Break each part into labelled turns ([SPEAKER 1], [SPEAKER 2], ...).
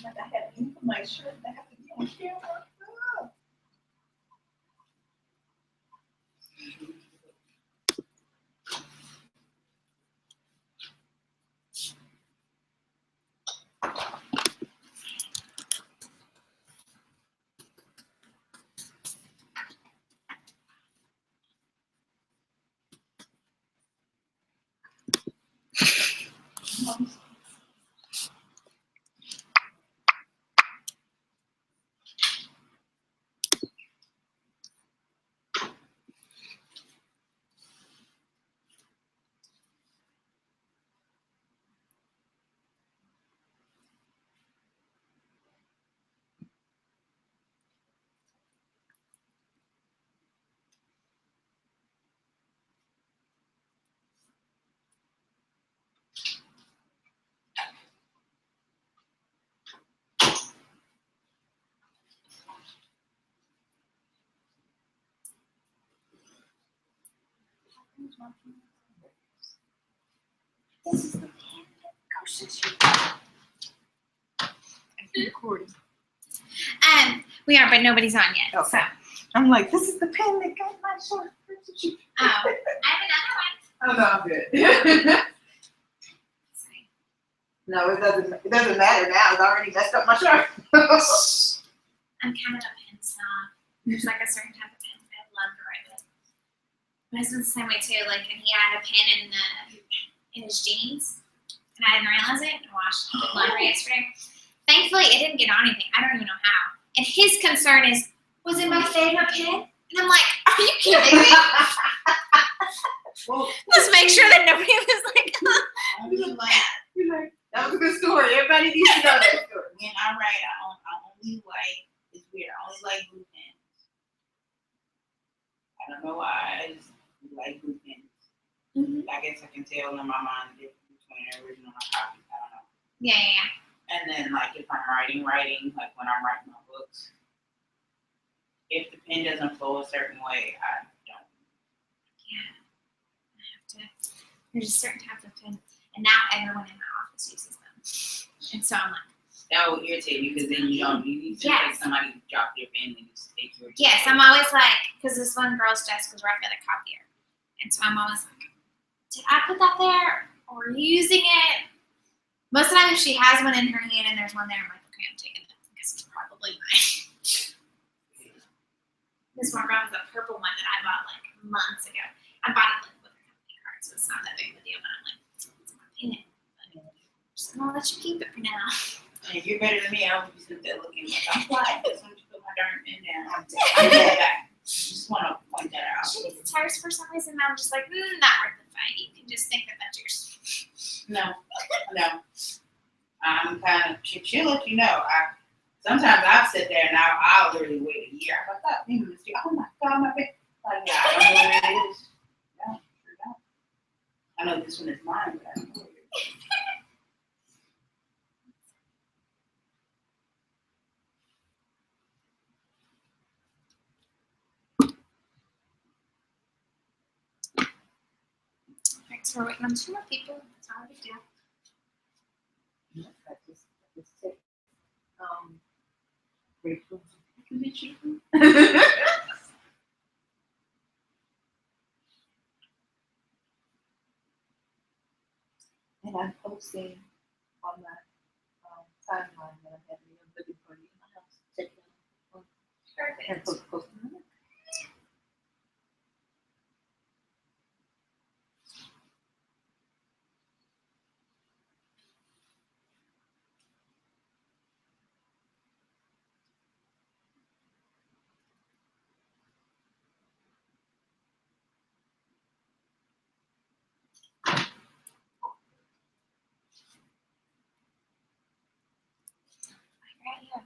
[SPEAKER 1] Like I had to for my shirt. I have to be on camera. This is the pen that goes I'm recording.
[SPEAKER 2] We are, but nobody's on yet.
[SPEAKER 1] Okay.
[SPEAKER 2] So.
[SPEAKER 1] I'm like, this is the pen that got my shirt.
[SPEAKER 2] Oh, I have another one.
[SPEAKER 1] Oh no, I'm good. No, it doesn't matter now. It's already messed up my shirt.
[SPEAKER 2] I'm kind of a pen snob. There's like a certain type of pen that I love to write with. My husband's the same way too. Like, and he had a pen in his jeans, and I didn't realize it. I washed the laundry yesterday. Thankfully, it didn't get on anything. I don't even know how. And his concern is, was it my favorite pen? And I'm like, are you kidding me?
[SPEAKER 1] Well,
[SPEAKER 2] Just make sure that nobody was like,
[SPEAKER 1] you're like, that was a good story. Everybody needs to know that story.
[SPEAKER 3] When I write, I only like, it's weird, I only like blue pens. I don't know why, I just like blue pens.
[SPEAKER 2] Mhm.
[SPEAKER 3] I guess I can tell in my mind the difference between an original and a copy. I don't know.
[SPEAKER 2] yeah.
[SPEAKER 3] And then, like, if I'm writing, like when I'm writing my books, if the pen doesn't flow a certain way, I don't.
[SPEAKER 2] Yeah. I have to. There's a certain type of pen, and now everyone in my office uses them. And so I'm like,
[SPEAKER 3] That will irritate you because then you need to
[SPEAKER 2] Yes.
[SPEAKER 3] take somebody to drop their pen and just take yours.
[SPEAKER 2] yes, I'm always like, because this one girl's desk was right by the copier. And so I'm always like, did I put that there? Or are you using it? Most of the time, if she has one in her hand and there's one there, I'm like, okay, I'm taking it because it's probably mine. This one girl has a purple one that I bought like months ago. I bought it like with a company card, so it's not that big of a deal. But I'm like, it's my pen. But just gonna let you keep it for now.
[SPEAKER 3] And if you're better than me, I'll be sitting there looking like I'm flying. Just want to put my darn pen down. I'm taking it back. Just want to point that out.
[SPEAKER 2] She thinks it's hers for some reason. And I'm just like, not worth the fight. You can just think that that's yours.
[SPEAKER 3] No. I'm kind of, she'll let you know. Sometimes I'll sit there and I'll literally wait a year. I thought, oh my God, my pen. Like, yeah, I don't know where it is. No, sure don't. I know this one is mine, but I don't know where it is.
[SPEAKER 2] Alright, so we're waiting on 2 more people. That's all we do.
[SPEAKER 1] I just take, Rachel. And I'm posting on my timeline that I'm having a living party in my house. Check it out. And
[SPEAKER 2] Perfect.
[SPEAKER 1] posting on it.
[SPEAKER 2] Right here.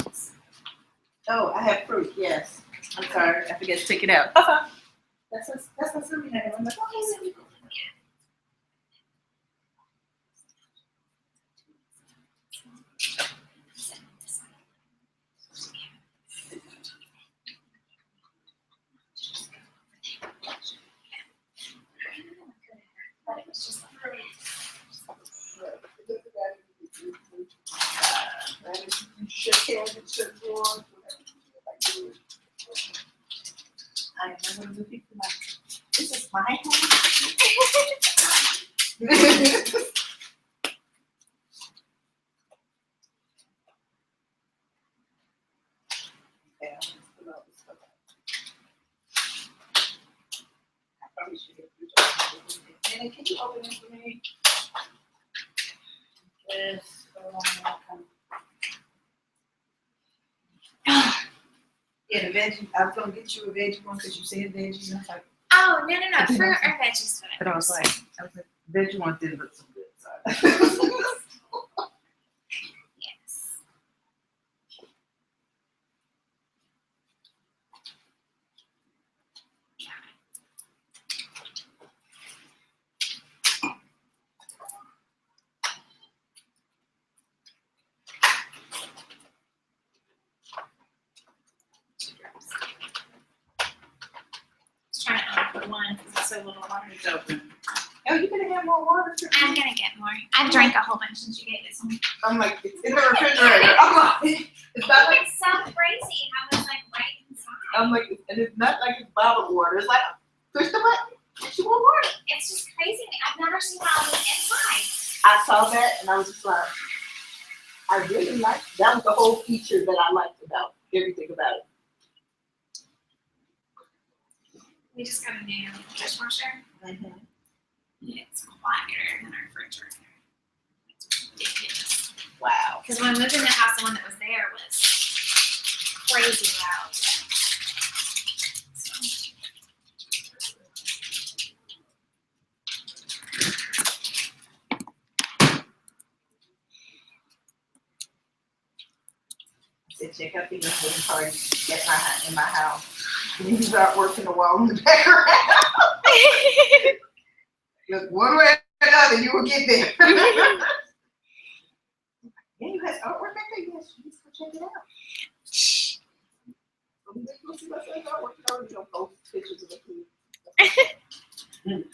[SPEAKER 2] Thanks.
[SPEAKER 1] Oh, I have proof, yes. I'm sorry, I forget to take it out. That's not something I remember.
[SPEAKER 2] Okay, so we go. But it was just like,
[SPEAKER 3] Yeah, let's pull out this stuff. I probably should get this one. Anna, can you open this for me? Yes. Yeah, the veggie. I was gonna get you a veggie one because you said veggie. And I was like,
[SPEAKER 2] Oh, no. Fruit or veggies,
[SPEAKER 3] but I was
[SPEAKER 2] whatever.
[SPEAKER 3] like, veggie one didn't look so good. So.
[SPEAKER 2] Yes. Just trying to open one because it's so little water.
[SPEAKER 3] It's open. Oh, you gonna have more water?
[SPEAKER 2] I'm gonna get more. I've drank a whole bunch since you gave it some.
[SPEAKER 3] I'm like, it's in the refrigerator. I'm like, it's not like,
[SPEAKER 2] It's so crazy how it's like right inside.
[SPEAKER 3] I'm like, and it's not like it's bottled water. It's like, push the button. She want water.
[SPEAKER 2] It's just crazy. I've never seen all this inside.
[SPEAKER 4] I saw that and I was just like, I really liked, that was the whole feature that I liked about everything about it.
[SPEAKER 2] We just got a new dishwasher.
[SPEAKER 4] Mm-hmm.
[SPEAKER 2] It's quieter than our refrigerator. It's ridiculous.
[SPEAKER 4] Wow.
[SPEAKER 2] Because when we moved in the house, the one that was there was crazy loud. So,
[SPEAKER 4] I said, check out the inventory party in my house. And you start working the wall in the background. Look, one way or another, you will get there. Yeah, you have artwork back there? Yes, you just go check it out. I'm just gonna see myself artwork. You already don't post pictures of it.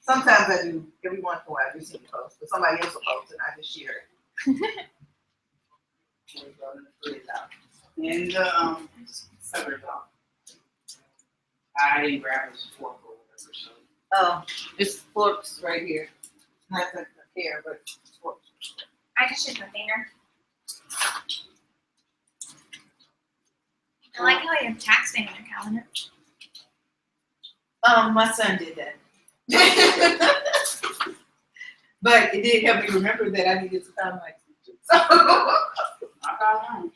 [SPEAKER 4] Sometimes I do. Every once in a while, I do see you post, but somebody else will post and I just share it. There you go, and put it out.
[SPEAKER 3] And cover it up. I didn't grab his fork or whatever, so.
[SPEAKER 4] Oh, it's forks right here. Not the hair, but forks.
[SPEAKER 2] I can shoot my finger. I like how you have tax day on your calendar.
[SPEAKER 4] My son did that. But it did help me remember that I needed to find my teacher. So
[SPEAKER 3] I got one.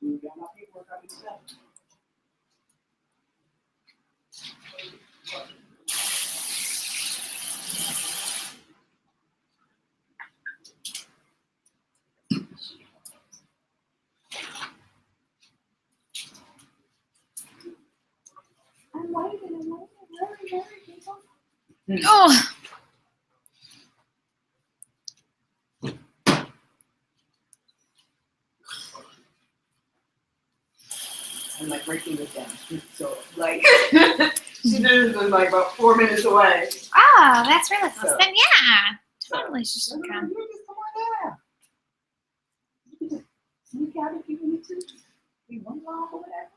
[SPEAKER 3] You got my paperwork on yourself.
[SPEAKER 4] I'm waiting.
[SPEAKER 2] Oh.
[SPEAKER 4] I'm like breaking this down. So like she was like about 4 minutes away.
[SPEAKER 2] Oh, that's really close.
[SPEAKER 4] So-
[SPEAKER 2] Then yeah, totally. She should come.
[SPEAKER 4] You just come on down. You can just sneak out if you need to. Be one block or whatever.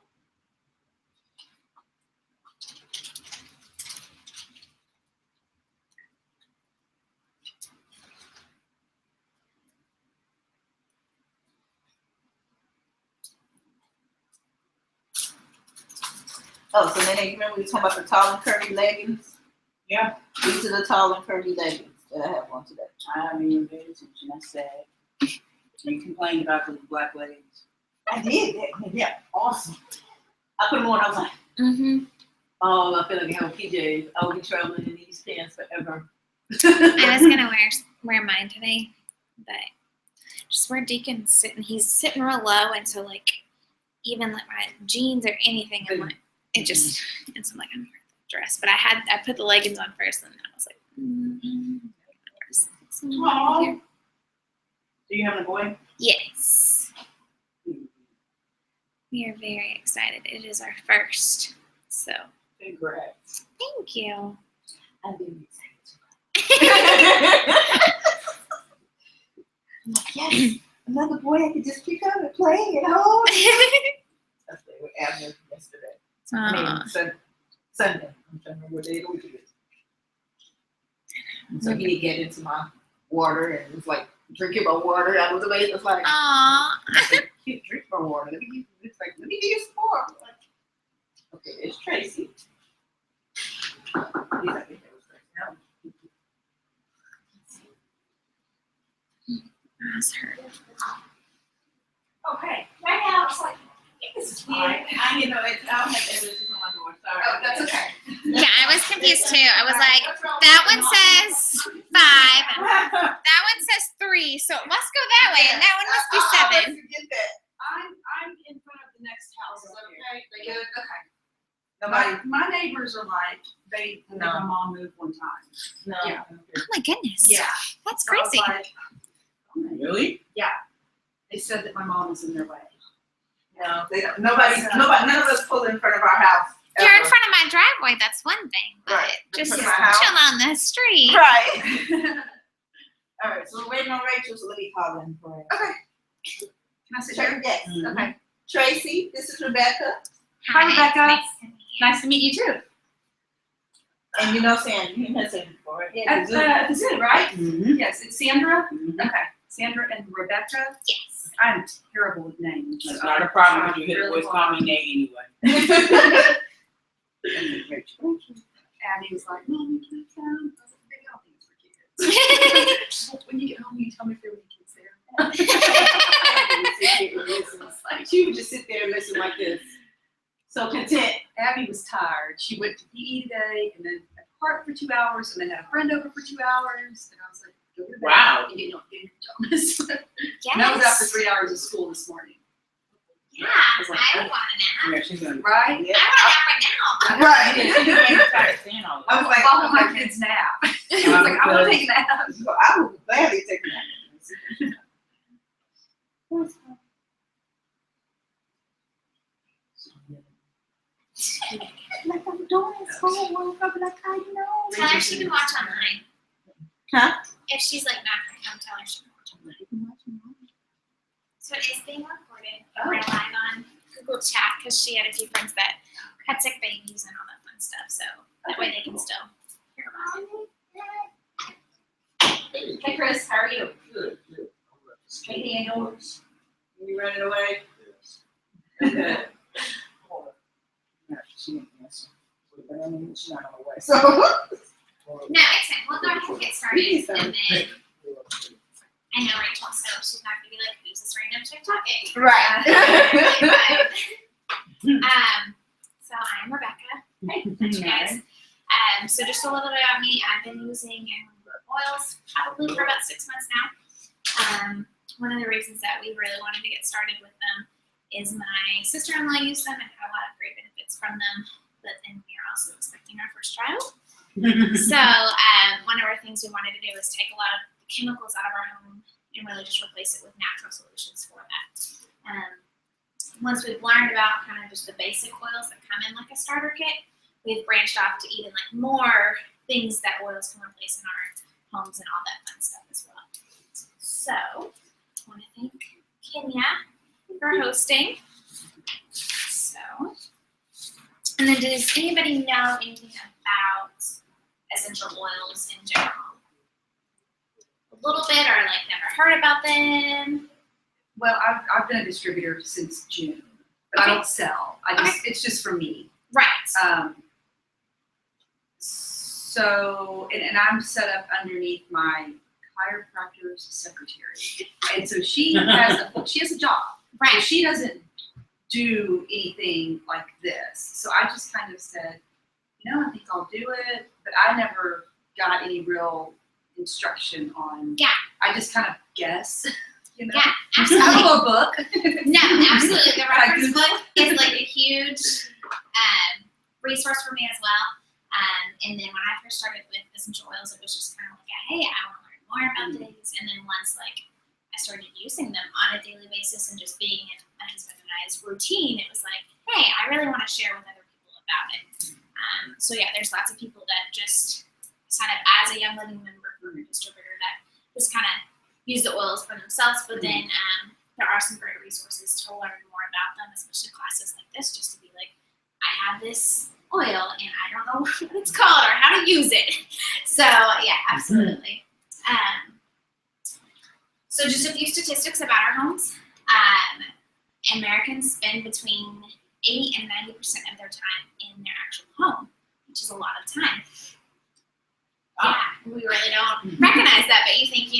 [SPEAKER 4] Oh, so then you remember we were talking about the tall and curvy leggings?
[SPEAKER 3] Yeah.
[SPEAKER 4] These are the tall and curvy leggings that I have on today.
[SPEAKER 3] I haven't even paid attention. That's sad. You complained about the black leggings.
[SPEAKER 4] I did that. Yeah, awesome. I put them on. I was like,
[SPEAKER 2] Mm-hmm.
[SPEAKER 4] oh, I feel like I have PJs. I will be traveling in these pants forever.
[SPEAKER 2] I was gonna wear mine today, but just where Deacon's sitting, he's sitting real low, and so like even like my jeans or anything, I'm like it just. And so I'm like I'm gonna wear the dress, but I put the leggings on first, and then I was like, So,
[SPEAKER 3] Aw.
[SPEAKER 2] here.
[SPEAKER 3] Do you have a boy?
[SPEAKER 2] Yes, we are very excited. It is our first, so
[SPEAKER 3] Congrats.
[SPEAKER 2] thank you.
[SPEAKER 4] I've been excited. I'm like, yes, another boy I can just pick up and play at home. Yesterday with Abner yesterday. I mean, Sunday. I'm trying to remember what day of the week it is. And so he did get into my water and it was like drinking my water. I was amazed. It's like,
[SPEAKER 2] Aww.
[SPEAKER 4] I said, "Cute, drink my water. Let me give you." It's like, let me give you some more. I'm like, okay, it's Tracy. He's like, "Okay, it was Tracy." No.
[SPEAKER 2] That's her.
[SPEAKER 3] Okay, right now, it's like, this is fine. I, you know, I'll have evidence on my door, sorry.
[SPEAKER 4] Oh, that's okay.
[SPEAKER 2] Yeah, I was confused too. I was like, that one says 5, and that one says 3, so it must go that way, and that one must be 7.
[SPEAKER 4] Forget that.
[SPEAKER 5] I'm in front of the next house, okay?
[SPEAKER 4] They good? Okay.
[SPEAKER 5] My neighbors are like, they let my mom move one time.
[SPEAKER 4] No.
[SPEAKER 5] Yeah.
[SPEAKER 2] Oh my goodness.
[SPEAKER 5] Yeah.
[SPEAKER 2] That's
[SPEAKER 5] So I was
[SPEAKER 2] crazy.
[SPEAKER 5] like, okay.
[SPEAKER 3] Really?
[SPEAKER 5] They said that my mom is in their way.
[SPEAKER 4] No, they don't. Nobody, none of us pull in front of our house.
[SPEAKER 2] If you're in
[SPEAKER 4] ever.
[SPEAKER 2] front of my driveway, that's one thing, but
[SPEAKER 4] Right.
[SPEAKER 2] just
[SPEAKER 4] In
[SPEAKER 2] chill
[SPEAKER 4] front of my house.
[SPEAKER 2] on the street.
[SPEAKER 4] Right. All right, so we're waiting on Rachel, so let me call in for it. Okay.
[SPEAKER 5] Can I sit here?
[SPEAKER 4] Yes,
[SPEAKER 3] Mhm.
[SPEAKER 4] okay. Tracy, this is Rebecca,
[SPEAKER 5] Hi, Rebecca.
[SPEAKER 2] Nice to meet you.
[SPEAKER 5] Nice to meet you too.
[SPEAKER 4] and you know Sandy, you met Sandy before, right?
[SPEAKER 5] At the zoo, right?
[SPEAKER 3] Mm-hmm.
[SPEAKER 5] Yes, it's Sandra.
[SPEAKER 3] Mhm.
[SPEAKER 5] Okay, Sandra and Rebecca.
[SPEAKER 2] Yes.
[SPEAKER 5] I'm terrible with names.
[SPEAKER 3] That's not a problem, because you hit
[SPEAKER 5] Really
[SPEAKER 3] the voice call me Nate anyway.
[SPEAKER 5] Abby was like, Mom, can I come? I was like, "Baby, I don't think it's for kids." When you get home, you tell me if there are any kids there.
[SPEAKER 4] She would just sit there and listen like this. So content.
[SPEAKER 5] Abby was tired. She went to PE today and then at the park for 2 hours and then had a friend over for 2 hours. And I was like, go to bed.
[SPEAKER 3] Wow.
[SPEAKER 5] And get your pajamas.
[SPEAKER 2] Yes.
[SPEAKER 5] And that was after 3 hours of school this morning.
[SPEAKER 2] Yeah,
[SPEAKER 5] was like,
[SPEAKER 2] I would want a nap.
[SPEAKER 3] Yeah, she's gonna.
[SPEAKER 5] Right?
[SPEAKER 4] Yeah.
[SPEAKER 2] I want a nap right now.
[SPEAKER 3] Yeah, she's gonna start saying all
[SPEAKER 4] I
[SPEAKER 3] that.
[SPEAKER 4] was like,
[SPEAKER 5] While
[SPEAKER 4] oh
[SPEAKER 5] my
[SPEAKER 4] my
[SPEAKER 5] kids nap. I was like, I want to take a nap.
[SPEAKER 4] I would gladly take that.
[SPEAKER 5] Like I'm doing schoolwork. I'll be like, I know.
[SPEAKER 2] Tell her she can watch online.
[SPEAKER 4] Huh?
[SPEAKER 2] If she's like not gonna come, tell her she can watch online. So it is being recorded. We're live on Google Chat because she had a few friends that had sick babies and all that fun stuff. So that way they can still hear about it. Hey Chris, how are you?
[SPEAKER 3] Good, good.
[SPEAKER 2] Straight indoors.
[SPEAKER 4] You running away?
[SPEAKER 3] Okay. Yeah, she ain't answering. But I mean, she's not on the way.
[SPEAKER 4] So.
[SPEAKER 2] No, it's fine. We'll go ahead and get started.
[SPEAKER 4] We can
[SPEAKER 2] And then I know Rachel, so she's not gonna be like, who's this random chick talking?
[SPEAKER 4] Right.
[SPEAKER 2] So I'm Rebecca. Hey, met you guys. So just a little bit about me. I've been using oils probably for about 6 months now. One of the reasons that we really wanted to get started with them is my sister-in-law used them and had a lot of great benefits from them. But then we are also expecting our first child. So one of our things we wanted to do is take a lot of the chemicals out of our home and really just replace it with natural solutions for that. Once we've learned about kind of just the basic oils that come in like a starter kit, we've branched off to even like more things that oils can replace in our homes and all that fun stuff as well. So I want to thank Kenya for hosting. So, and then does anybody know anything about essential oils in general? A little bit, or like never heard about them?
[SPEAKER 5] Well, I've been a distributor since June, but I
[SPEAKER 2] Okay.
[SPEAKER 5] don't sell. It's just for me.
[SPEAKER 2] Right.
[SPEAKER 5] So, and I'm set up underneath my chiropractor's secretary, and so she has a job. So
[SPEAKER 2] Right.
[SPEAKER 5] she doesn't do anything like this. So I just kind of said, I think I'll do it, but I never got any real instruction on.
[SPEAKER 2] Yeah.
[SPEAKER 5] I just kind of guess.
[SPEAKER 2] Yeah,
[SPEAKER 5] I
[SPEAKER 2] absolutely.
[SPEAKER 5] have a book.
[SPEAKER 2] No, absolutely. The
[SPEAKER 5] I
[SPEAKER 2] reference
[SPEAKER 5] Google
[SPEAKER 2] book is like a huge resource for me as well. And then when I first started with essential oils, it was just kind of like, hey, I want to learn more about these. And then once like I started using them on a daily basis and just being in my husband and I's routine, it was like, hey, I really want to share with other people about it. So yeah, there's lots of people that just sign up as a Young Living member for a distributor that just kind of use the oils for themselves, but then there are some great resources to learn more about them, especially classes like this, just to be like, I have this oil and I don't know what it's called or how to use it. So yeah, absolutely. So just a few statistics about our homes. Americans spend between 80 and 90% of their time in their actual home, which is a lot of time. Yeah, we really don't recognize that, but you think,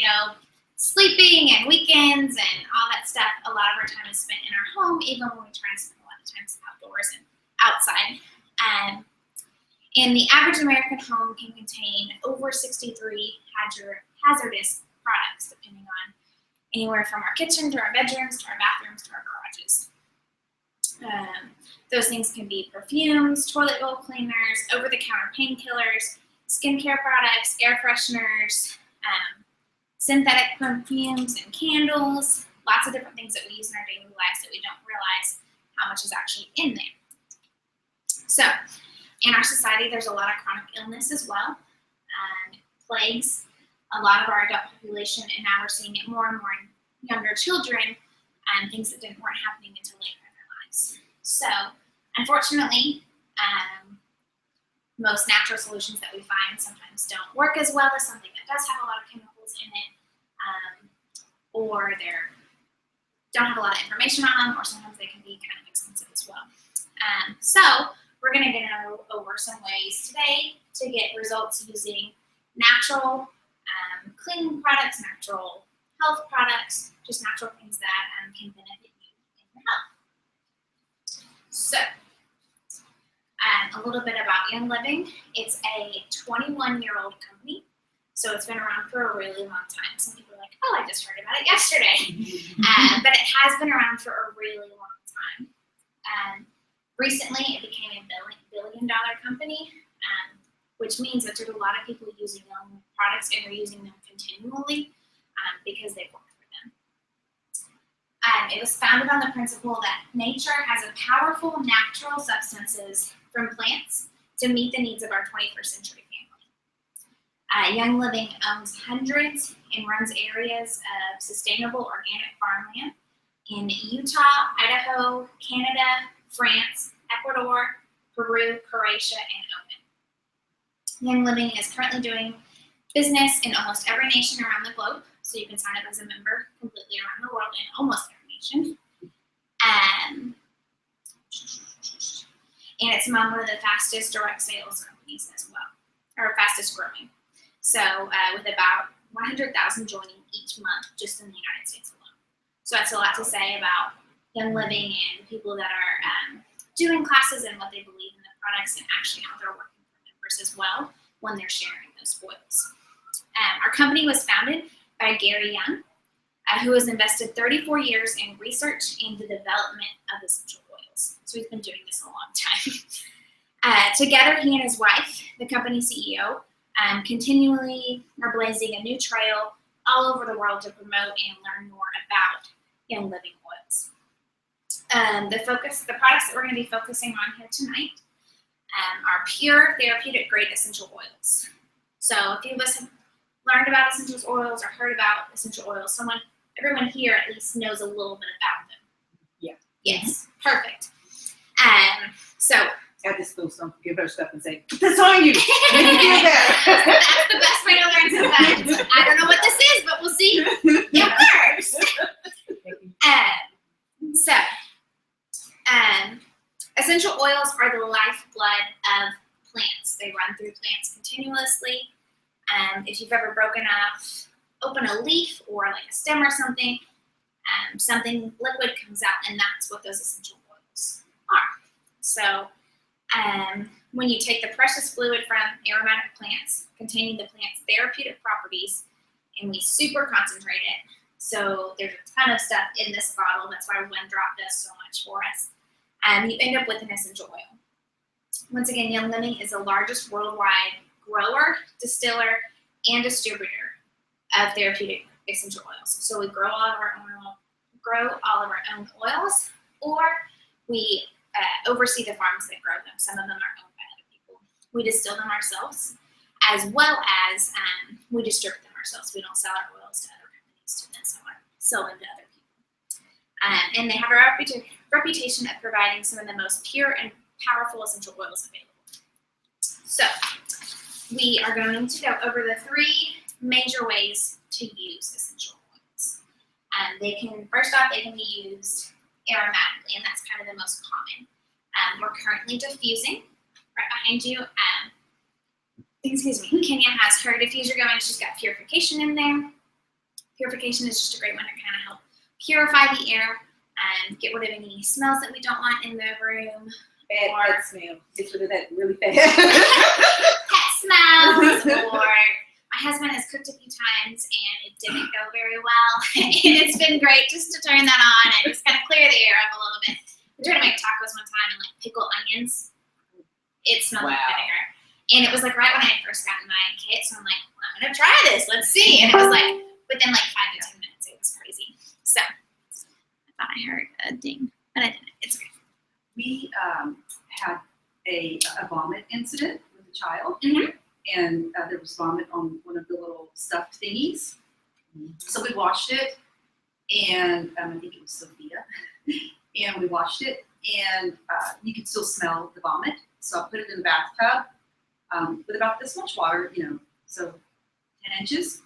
[SPEAKER 2] sleeping and weekends and all that stuff, a lot of our time is spent in our home, even when we try to spend a lot of times outdoors and outside. And the average American home can contain over 63 hazardous products, depending on anywhere from our kitchen to our bedrooms to our bathrooms to our garages. Those things can be perfumes, toilet bowl cleaners, over-the-counter painkillers, skincare products, air fresheners, synthetic perfumes and candles, lots of different things that we use in our daily lives that we don't realize how much is actually in there. So, in our society, there's a lot of chronic illness as well. Plagues a lot of our adult population, and now we're seeing it more and more in younger children, things that weren't happening until later in their lives. So, unfortunately, most natural solutions that we find sometimes don't work as well as something that does have a lot of chemicals in it, or they don't have a lot of information on them, or sometimes they can be kind of expensive as well. So we're going to go over some ways today to get results using natural cleaning products, natural health products, just natural things that can benefit you in your health. So, a little bit about Young Living. It's a 21-year-old company, so it's been around for a really long time. Some people are like, oh, I just heard about it yesterday. But it has been around for a really long time. Recently, it became a billion-dollar company, which means that there's a lot of people using Young products, and they're using them continually because they work for them. It was founded on the principle that nature has a powerful natural substances from plants to meet the needs of our 21st century family. Young Living owns hundreds and runs areas of sustainable organic farmland in Utah, Idaho, Canada, France, Ecuador, Peru, Croatia, and Oman. Young Living is currently doing business in almost every nation around the globe, so you can sign up as a member completely around the world in almost every nation. And it's among one of the fastest direct sales companies as well, or fastest growing. So with about 100,000 joining each month just in the United States alone. So that's a lot to say about Young Living and people that are doing classes and what they believe in the products and actually how they're working for members as well when they're sharing those oils. Our company was founded by Gary Young, who has invested 34 years in research and the development of essential oils. So he's been doing this a long time. Together, he and his wife, the company CEO, continually are blazing a new trail all over the world to promote and learn more about Young Living oils. The products that we're going to be focusing on here tonight are pure therapeutic grade essential oils. So a few of us have learned about essential oils or heard about essential oils. Everyone here at least knows a little bit about them.
[SPEAKER 5] Yeah.
[SPEAKER 2] Yes, perfect. So
[SPEAKER 5] I just throw some, give her stuff and say, put this on you.
[SPEAKER 2] that's the best way to learn sometimes. I don't know what this is, but we'll see. It works. Essential oils are the lifeblood of plants. They run through plants continuously. If you've ever open a leaf or like a stem or something, something liquid comes out, and that's what those essential oils are. So when you take the precious fluid from aromatic plants containing the plant's therapeutic properties, and we super concentrate it, so there's a ton of stuff in this bottle, that's why 1 drop does so much for us, you end up with an essential oil. Once again, Young Living is the largest worldwide grower, distiller, and distributor of therapeutic essential oils. So we grow all of our own oils, or we oversee the farms that grow them. Some of them are owned by other people. We distill them ourselves, as well as we distribute them ourselves. We don't sell our oils to other companies to then sell them to other people. And they have a reputation of providing some of the most pure and powerful essential oils available. So we are going to go over the 3 major ways to use essential oils. They can be used aromatically, and that's kind of the most common. We're currently diffusing right behind you. Kenya has her diffuser going. She's got purification in there. Purification is just a great one to kind of help purify the air and get rid of any smells that we don't want in the room.
[SPEAKER 5] Bad smell. Get rid of that really fast.
[SPEAKER 2] Pet smells, or my husband has cooked a few times and it didn't go very well. And it's been great just to turn that on and just kind of clear the air up a little bit. We tried to make tacos one time and like pickle onions. It smelled like vinegar. And it was like right when I first got my kit, so I'm like, well, I'm gonna try this, let's see. And it was like within like 5 to 10 minutes, it was crazy. So I thought I heard a ding, but I didn't. It's okay.
[SPEAKER 5] We had a vomit incident with a child,
[SPEAKER 2] Mhm.
[SPEAKER 5] and there was vomit on one of the little stuffed thingies. So we washed it, and I think it was Sophia, and we washed it, and you could still smell the vomit. So I put it in the bathtub with about this much water, so 10 inches,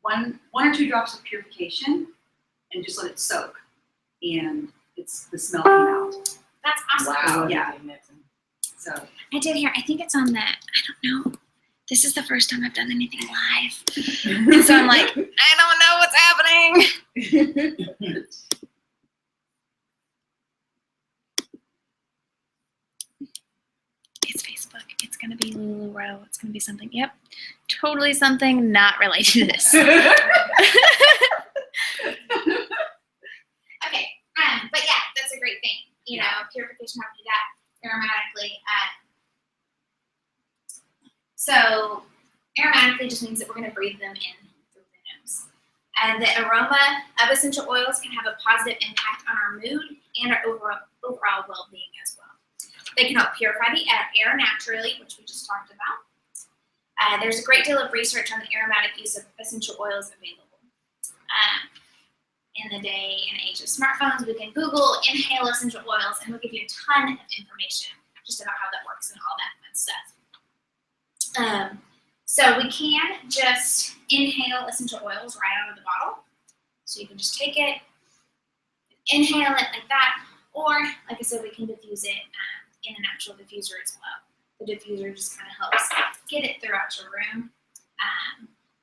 [SPEAKER 5] one or 2 drops of purification, and just let it soak, and the smell came out.
[SPEAKER 2] That's awesome.
[SPEAKER 3] Wow.
[SPEAKER 5] Yeah. So
[SPEAKER 2] I did hear, I think it's on I don't know. This is the first time I've done anything live. And so I'm like, I don't know what's happening. It's Facebook. It's going to be LuLaRoe. It's going to be something. Yep. Totally something not related to this. Okay. But yeah, that's a great thing. Purification, how to do that aromatically. So aromatically just means that we're going to breathe them in through the nose. And the aroma of essential oils can have a positive impact on our mood and our overall well-being as well. They can help purify the air naturally, which we just talked about. There's a great deal of research on the aromatic use of essential oils available. In the day and age of smartphones, we can Google inhale essential oils, and we'll give you a ton of information just about how that works and all that fun stuff. So we can just inhale essential oils right out of the bottle. So you can just take it, inhale it like that, or like I said, we can diffuse it in an actual diffuser as well. The diffuser just kind of helps get it throughout your room.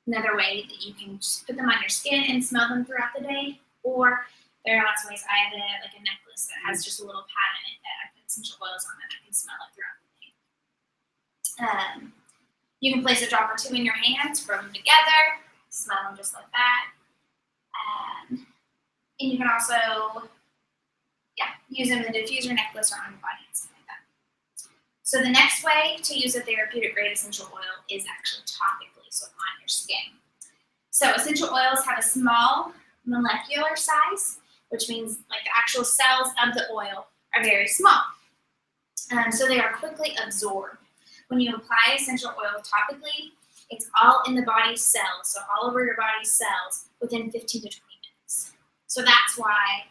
[SPEAKER 2] Another way that you can just put them on your skin and smell them throughout the day, or there are lots of ways. I have like a necklace that has just a little pad in it that I put essential oils on, and I can smell it throughout the day. You can place a drop or 2 in your hands, rub them together, smell them just like that. And you can also, use them in the diffuser, necklace, or on your body and stuff like that. So the next way to use a therapeutic grade essential oil is actually topically, so on your skin. So essential oils have a small molecular size, which means like the actual cells of the oil are very small. So they are quickly absorbed. When you apply essential oil topically, it's all in the body's cells, so all over your body's cells within 15 to 20 minutes. So that's why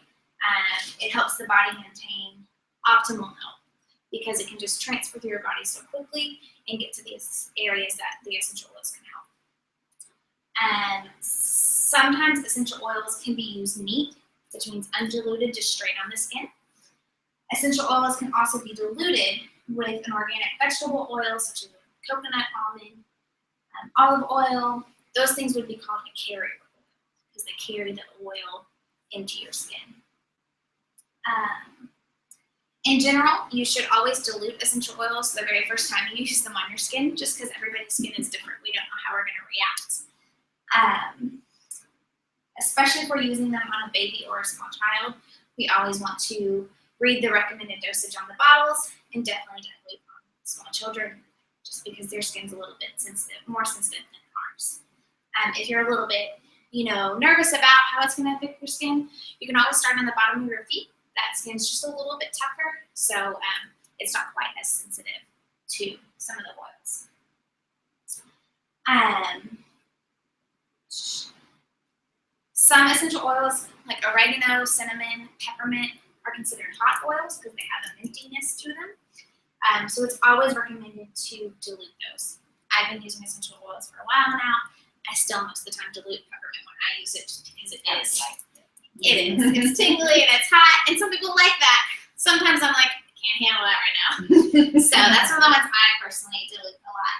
[SPEAKER 2] it helps the body maintain optimal health, because it can just transfer through your body so quickly and get to these areas that the essential oils can help. And sometimes essential oils can be used neat, which means undiluted, just straight on the skin. Essential oils can also be diluted with an organic vegetable oil, such as coconut, almond, olive oil. Those things would be called a carrier oil, because they carry the oil into your skin. In general, you should always dilute essential oils the very first time you use them on your skin, just because everybody's skin is different. We don't know how we're going to react. Especially if we're using them on a baby or a small child, we always want to read the recommended dosage on the bottles, and definitely on small children, just because their skin's a little bit more sensitive than ours. If you're a little bit, nervous about how it's going to affect your skin, you can always start on the bottom of your feet. That skin's just a little bit tougher, so it's not quite as sensitive to some of the oils. Some essential oils like oregano, cinnamon, peppermint are considered hot oils because they have a mintiness to them. So it's always recommended to dilute those. I've been using essential oils for a while now. I still most of the time dilute peppermint when I use it just because it is. It is. It's tingly and it's hot, and some people like that. Sometimes I'm like, I can't handle that right now. So that's one of the ones I personally dilute a lot.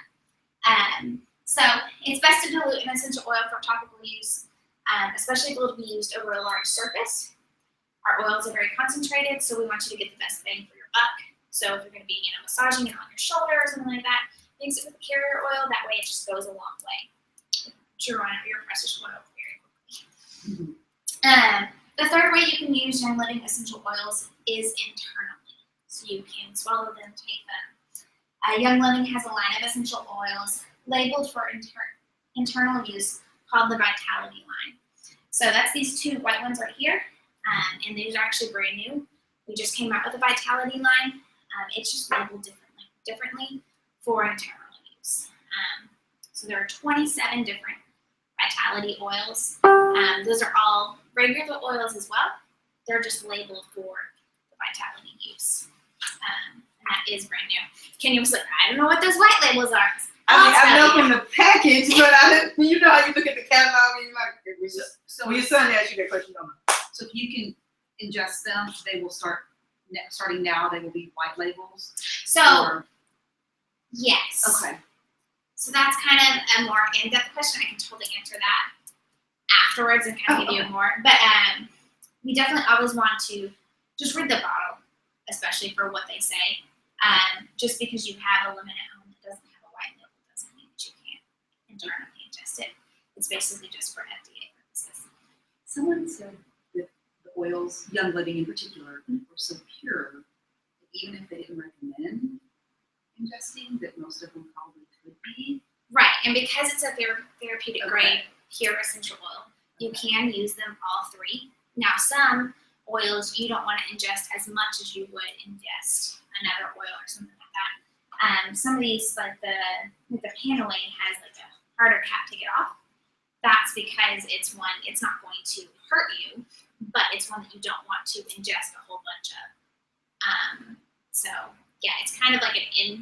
[SPEAKER 2] So it's best to dilute an essential oil for topical use, especially if it will be used over a large surface. Our oils are very concentrated, so we want you to get the best bang for your buck. So if you're going to be, massaging it on your shoulder or something like that, mix it with a carrier oil. That way, it just goes a long way to run out your precious oil very quickly. The third way you can use Young Living essential oils is internally. So you can swallow them, take them. Young Living has a line of essential oils labeled for internal use called the Vitality line. So that's these two white ones right here, and these are actually brand new. We just came out with the Vitality line. It's just labeled differently for internal use. So there are 27 different Vitality oils. Those are all regular oils as well. They're just labeled for the Vitality use. And that is brand new. Kenny was like, I don't know what those white labels are.
[SPEAKER 4] I know from the package, but I didn't, you know how you look at the catalog and you're like,
[SPEAKER 5] So
[SPEAKER 4] when your son asks you that question, I'm like,
[SPEAKER 5] So if you can ingest them, they will starting now, they will be white labels.
[SPEAKER 2] So,
[SPEAKER 5] Or,
[SPEAKER 2] yes.
[SPEAKER 5] okay.
[SPEAKER 2] So that's kind of a more in-depth question. I can totally answer that afterwards and kind of give you more. But we definitely always want to just read the bottle, especially for what they say. Just because you have a limit at home that doesn't have a white label doesn't mean that you can't internally ingest it. It's basically just for FDA purposes.
[SPEAKER 5] Someone said that the oils, Young Living in particular, were so pure that even if they didn't recommend ingesting, that most of them probably could be.
[SPEAKER 2] Right, and because it's a therapeutic
[SPEAKER 5] Okay.
[SPEAKER 2] grade pure essential oil, you can use them all three. Now, some oils you don't want to ingest as much as you would ingest another oil or something like that. Some of these, like the Pantolane, has like a harder cap to get off. That's because it's not going to hurt you, but it's one that you don't want to ingest a whole bunch of. So yeah, it's kind of like an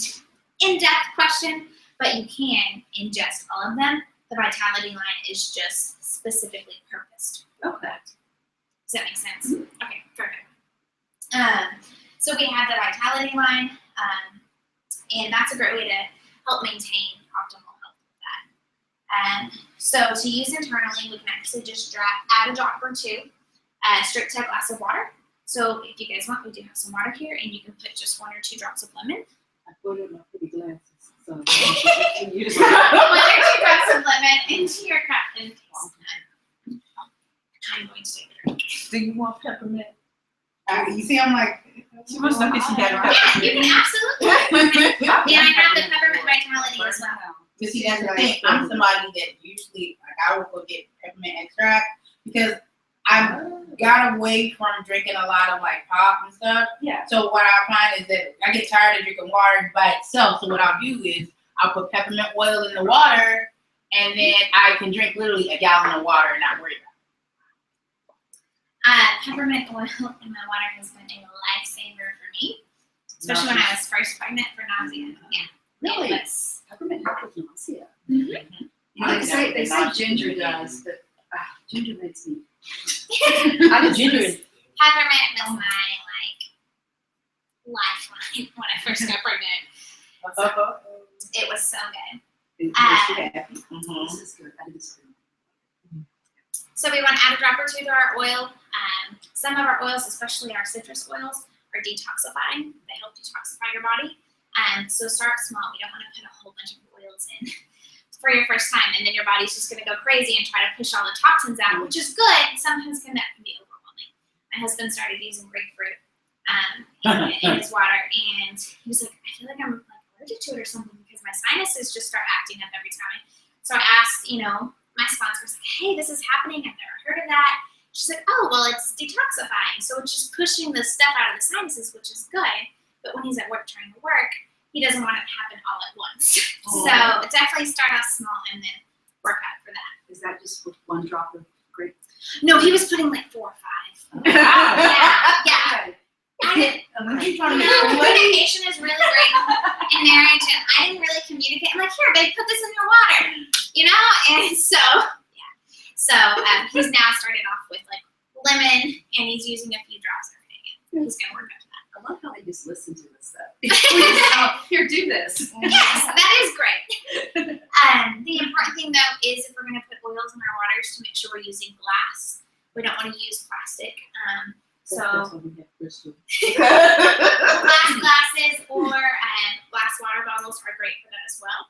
[SPEAKER 2] in-depth question, but you can ingest all of them. The Vitality line is just specifically purposed for that. Does that make sense? Okay, perfect. So we have the Vitality line, and that's a great way to help maintain optimal health with that. So to use internally, we can actually just add a drop or two straight to a glass of water. So if you guys want, we do have some water here, and you can put just 1 or 2 drops of lemon.
[SPEAKER 6] I put it in my pretty glasses. So
[SPEAKER 2] Put your 2 drops of lemon into your cup and taste it. I'm going to take a drink.
[SPEAKER 4] do you want peppermint?
[SPEAKER 3] You see, I'm like, she must have she got
[SPEAKER 2] Yeah, you
[SPEAKER 3] peppermint.
[SPEAKER 2] can absolutely. And I have the peppermint Vitality as well.
[SPEAKER 3] You see, that's the thing. I'm somebody that usually, I will go get peppermint extract because I got away from drinking a lot of pop and stuff.
[SPEAKER 5] Yeah.
[SPEAKER 3] So what I find is that I get tired of drinking water by itself. So what I'll do is I'll put peppermint oil in the water, and then I can drink literally a gallon of water and not worry about
[SPEAKER 2] Peppermint oil in my water has been a lifesaver for me, especially when I was first pregnant for nausea. Yeah.
[SPEAKER 5] Really?
[SPEAKER 2] It was,
[SPEAKER 5] Peppermint helps with nausea.
[SPEAKER 2] Mhm.
[SPEAKER 5] You know, they say ginger does, but ginger makes me.
[SPEAKER 6] I did ginger.
[SPEAKER 2] Peppermint was my lifeline when I first got pregnant. It was so good.
[SPEAKER 5] It
[SPEAKER 3] it.
[SPEAKER 5] This is good. I did this good.
[SPEAKER 2] So we want to add a drop or two to our oil. Some of our oils, especially our citrus oils, are detoxifying. They help detoxify your body. So start small. We don't want to put a whole bunch of oils in for your first time, and then your body's just going to go crazy and try to push all the toxins out, which is good. Sometimes that can be overwhelming. My husband started using grapefruit in his water, and he was like, I feel like I'm allergic to it or something because my sinuses just start acting up every time. So I asked, my sponsor was like, hey, this is happening. I've never heard of that. She's like, oh, well, it's detoxifying. So it's just pushing the stuff out of the sinuses, which is good. But when he's at work trying to work, he doesn't want it to happen all at once. So definitely start off small and then work out for that.
[SPEAKER 5] Is that just with 1 drop of grape?
[SPEAKER 2] No, he was putting like 4 or 5. Yeah, yeah. I didn't.
[SPEAKER 3] When you trying to
[SPEAKER 2] No,
[SPEAKER 3] make some money,
[SPEAKER 2] communication is really great in marriage, and I didn't really communicate. I'm like, here, babe, put this in your water, and so yeah. So he's now started off with like lemon, and he's using a few drops every day. And he's gonna work up to that.
[SPEAKER 5] I love how they just listen to this stuff. Here, do this.
[SPEAKER 2] Yes, that is great. The important thing though is if we're gonna put oils in our waters to make sure we're using glass. We don't want to use plastic.
[SPEAKER 6] That's
[SPEAKER 2] So
[SPEAKER 6] what we have crystal.
[SPEAKER 2] glass glasses or glass water bottles are great for that as well.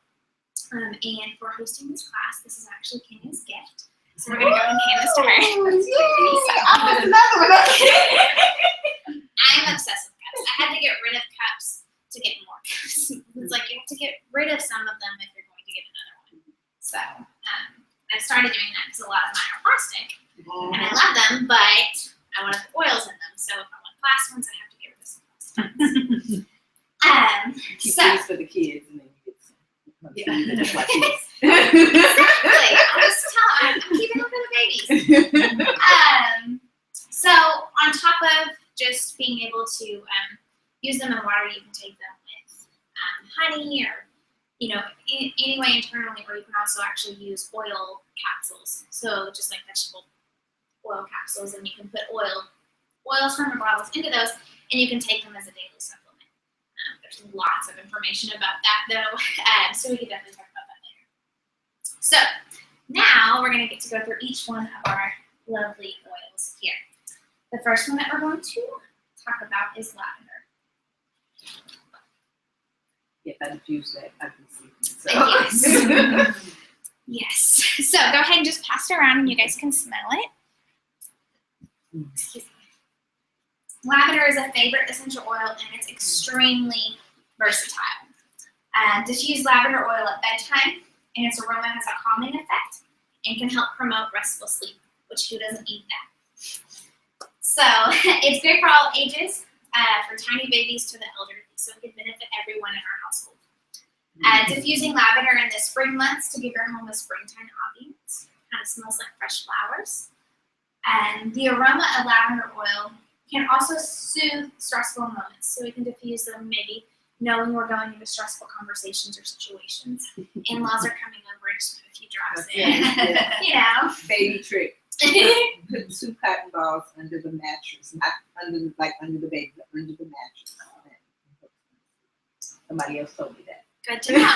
[SPEAKER 2] And for hosting this class, this is actually Kenya's gift. So we're gonna go and hand this to her.
[SPEAKER 3] that's another one.
[SPEAKER 2] I'm obsessed with cups. I had to get rid of cups to get more cups. It's like you have to get rid of some of them if you're going to get another one. So I started doing that because a lot of mine are plastic, and I love them, but I want to put oils in them. So if I want glass ones, I have to get rid of some plastic ones.
[SPEAKER 6] Keep
[SPEAKER 2] So
[SPEAKER 6] these for the kids and then you get some.
[SPEAKER 5] Yeah.
[SPEAKER 6] You just like this.
[SPEAKER 2] exactly, I'll just tell I'm keeping them for the babies. So on top of just being able to use them in water, you can take them with honey or any way internally, or you can also actually use oil capsules. So just like vegetable oil capsules, and you can put oils from your bottles into those, and you can take them as a daily supplement. There's lots of information about that though, so we can definitely talk about that later. So now we're going to get to go through each one of our lovely oils here. The first one that we're going to talk about is lavender.
[SPEAKER 6] If I diffuse that, I can see. So.
[SPEAKER 2] Yes. Yes. So go ahead and just pass it around and you guys can smell it. Excuse me. Lavender is a favorite essential oil and it's extremely versatile. Diffuse lavender oil at bedtime, and its aroma has a calming effect and can help promote restful sleep, which who doesn't need that? So it's great for all ages, for tiny babies to the elderly, so it can benefit everyone in our household. Diffusing lavender in the spring months to give your home a springtime ambiance. Kind of smells like fresh flowers. And the aroma of lavender oil can also soothe stressful moments, so we can diffuse them maybe knowing we're going into stressful conversations or situations. In-laws are coming over, just put a few drops in.
[SPEAKER 6] Baby trick. Put 2 cotton balls under the mattress, not under the baby, but under the mattress. Somebody else told me that.
[SPEAKER 2] Good to know.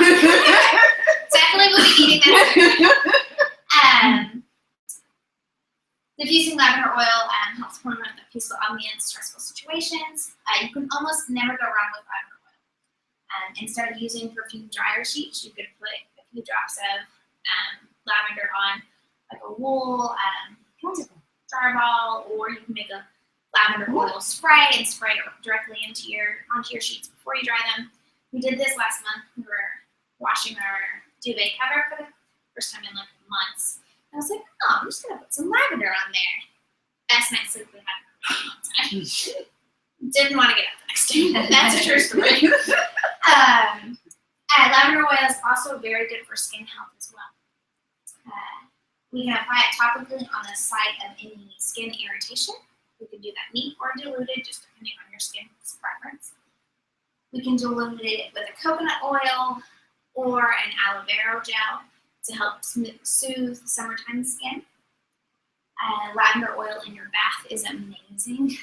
[SPEAKER 2] Definitely will be eating that. Diffusing lavender oil helps promote the peaceful ambience, stressful situations. You can almost never go wrong with lavender oil. Instead of using perfume dryer sheets, you could put a few drops of lavender on like a wool dryer ball, or you can make a lavender oil spray and spray it directly onto your sheets before you dry them. We did this last month. We were washing our duvet cover for the first time in like months. I was like, oh, I'm just gonna put some lavender on there. Best night's sleep we had in a long time. Didn't want to get up the next day. That's a true story. Lavender oil is also very good for skin health as well. We can apply it topically on the site of any skin irritation. We can do that neat or diluted, just depending on your skin's preference. We can dilute it with a coconut oil or an aloe vera gel to help soothe summertime skin. Lavender oil in your bath is amazing.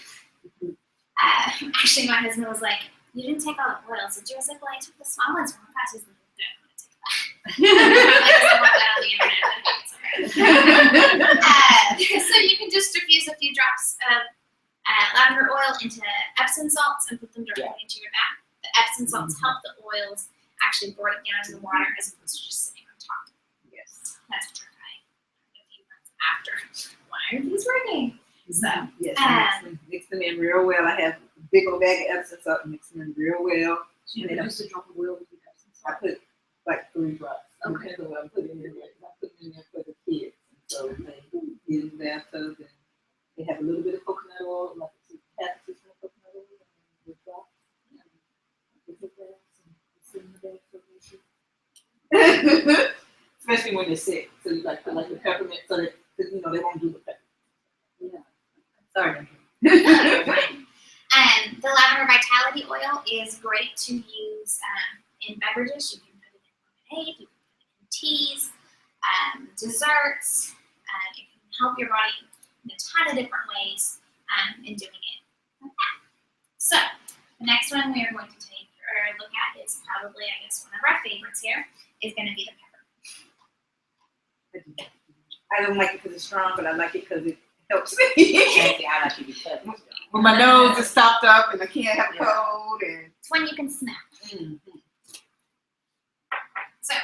[SPEAKER 2] Actually, my husband was like, "You didn't take all the oils, did you?" I was like, "Well, I took the small ones from the class." He's like, "Good, I'm gonna take that." So you can just diffuse a few drops of lavender oil into Epsom salts and put them directly into your bath. The Epsom salts help the oils actually break down in the water as opposed to just sitting on top.
[SPEAKER 6] Yes.
[SPEAKER 2] That's a trick I learned a few months after. Why are these working? So,
[SPEAKER 6] Yes, mix them in real well. I have a big old bag of Epsom salt and mix them in real well.
[SPEAKER 5] You
[SPEAKER 6] And then
[SPEAKER 5] produce a drop of oil with your Epsom
[SPEAKER 6] I
[SPEAKER 5] salt.
[SPEAKER 6] put like 3 drops.
[SPEAKER 5] Okay.
[SPEAKER 6] So I put it in there. I put it in there for the kids. And so they get in the bathtub and they have a little bit of coconut oil, like half a teaspoon of coconut oil, and the drop. Especially when they're sick. So you like put like the peppermint so that, because they won't do the peppermint.
[SPEAKER 5] Sorry.
[SPEAKER 2] The lavender vitality oil is great to use in beverages. You can put it in lemonade, you can put it in teas, desserts. It can help your body in a ton of different ways in doing it. Okay. So the next one we are going to take or look at is probably, I guess, one of our favorites here is going to be the peppermint.
[SPEAKER 6] I don't like it because it's strong, but I like it because it helps me.
[SPEAKER 3] Actually, I like to be cut.
[SPEAKER 4] When my nose is stopped up and I can't have a cold and.
[SPEAKER 2] It's one you can smell. So,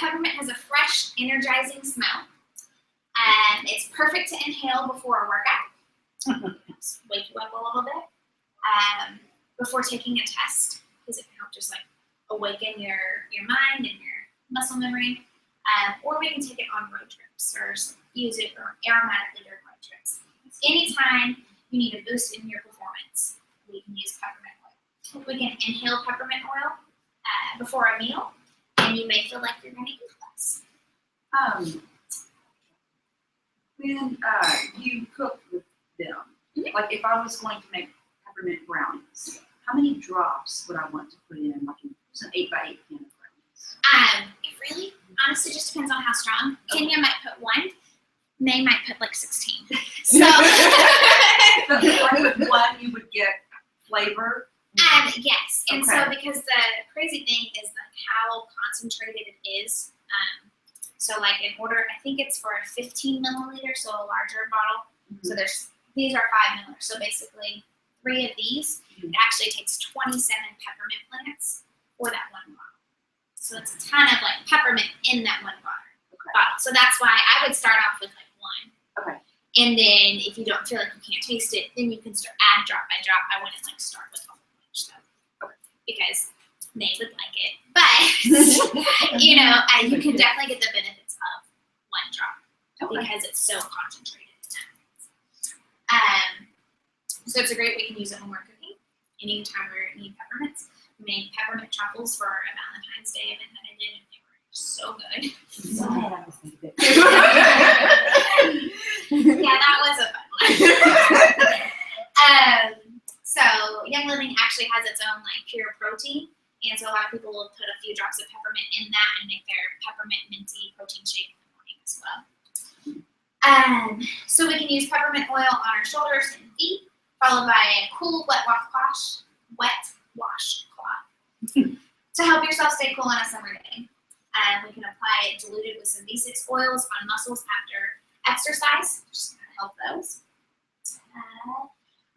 [SPEAKER 2] peppermint has a fresh, energizing smell. It's perfect to inhale before a workout. Wake you up a little bit. Before taking a test, because it can help just like awaken your mind and your muscle memory. Or we can take it on road trips or use it aromatically during road trips. Anytime you need a boost in your performance, we can use peppermint oil. We can inhale peppermint oil before a meal, and you may feel like you're going to eat less.
[SPEAKER 5] When you cook with them, like if I was going to make peppermint brownies, how many drops would I want to put in? Like it's an 8x8 pan of brownies.
[SPEAKER 2] It really, honestly, just depends on how strong. Kenya might put 1. May might put like 16. So,
[SPEAKER 5] But with one, you would get flavor.
[SPEAKER 2] yes, and so
[SPEAKER 5] Okay.
[SPEAKER 2] because the crazy thing is like how concentrated it is. So like in order, I think it's for a 15 milliliter, so a larger bottle. So these are 5 milliliters. So basically 3 of these, it actually takes 27 peppermint plants for that one bottle. So it's a ton of like peppermint in that one bottle. So that's why I would start off with like 1.
[SPEAKER 5] Okay.
[SPEAKER 2] And then if you don't feel like you can't taste it, then you can add drop by drop. I wouldn't like start with a whole bunch though, because they would like it. But you know, you can definitely get the benefits of 1 drop because it's so concentrated. So it's a great way we can use it when we're cooking. Anytime we need peppermints, we made peppermint truffles for a Valentine's Day event that I did, and they were so good. Yeah, that was a fun one. So Young Living actually has its own like pure protein, and so a lot of people will put a few drops of peppermint in that and make their peppermint minty protein shake in the morning as well. So we can use peppermint oil on our shoulders and feet, followed by a cool wet washcloth to help yourself stay cool on a summer day. We can apply it diluted with some B6 oils on muscles after exercise, just to help those.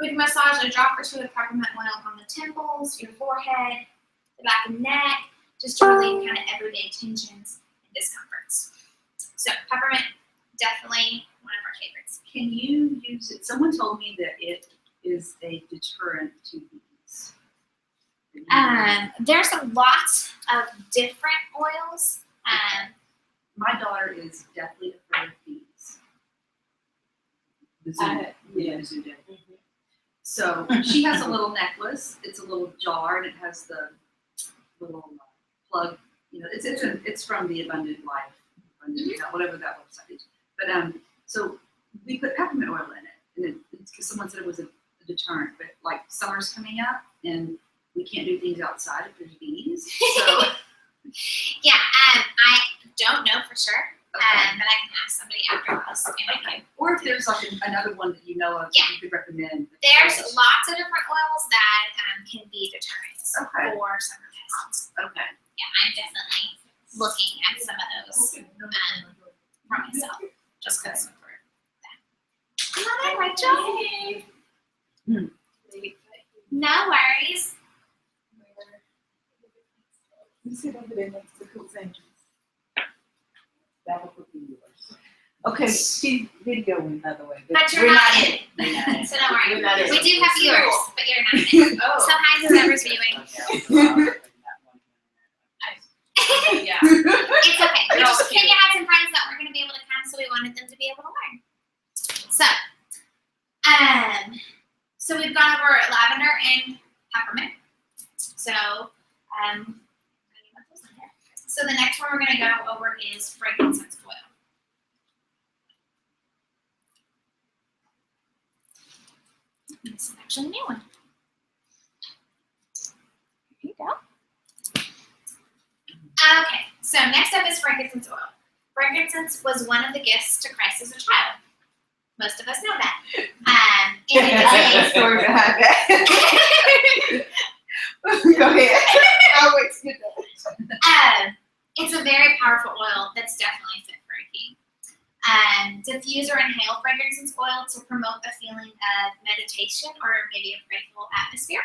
[SPEAKER 2] We can massage a drop or 2 of peppermint oil on the temples, your forehead, the back and neck, just to relieve kind of everyday tensions and discomforts. So peppermint, definitely one of our favorites.
[SPEAKER 5] Can you use it? Someone told me that it is a deterrent to bees.
[SPEAKER 2] There's a lot of different oils.
[SPEAKER 5] My daughter is deathly afraid of bees. The zoo, the zoo did. So she has a little necklace. It's a little jar, and it has the little plug. You know, it's from the Abundant Life, whatever that website is. But so we put peppermint oil in it, and it's because someone said it was a deterrent. But like summer's coming up, and we can't do things outside if there's bees. So
[SPEAKER 2] Yeah, I don't know for sure,
[SPEAKER 5] okay.
[SPEAKER 2] but I can ask somebody after this.
[SPEAKER 5] Or if there's like another one that you know of that you could recommend.
[SPEAKER 2] There's lots of different oils that can be deterrents
[SPEAKER 5] Okay.
[SPEAKER 2] for summer pests.
[SPEAKER 5] Okay.
[SPEAKER 2] Yeah, I'm definitely looking at some of those for myself, just because of that. Hi, Rachel. No worries.
[SPEAKER 6] You sit over there next to Cook's Angels. That would be yours. Okay, she's videoing, by the way.
[SPEAKER 2] But you're not in it. So don't worry.
[SPEAKER 3] We're not in it.
[SPEAKER 2] We do have viewers, but you're not in it. So hi to whoever's viewing.
[SPEAKER 3] Yeah.
[SPEAKER 2] It's okay. Kenya had some friends that were going to be able to come, so we wanted them to be able to learn. So we've gone over lavender and peppermint. So the next one we're going to go over is frankincense oil. This is actually a new one. Here you go. Okay, so next up is frankincense oil. Frankincense was one of the gifts to Christ as a child. Most of us know that. And
[SPEAKER 4] I have a story behind that. Go ahead. I'll wait till you're done.
[SPEAKER 2] it's a very powerful oil that's definitely fit for a king. Diffuse or inhale frankincense oil to promote a feeling of meditation or maybe a prayerful atmosphere.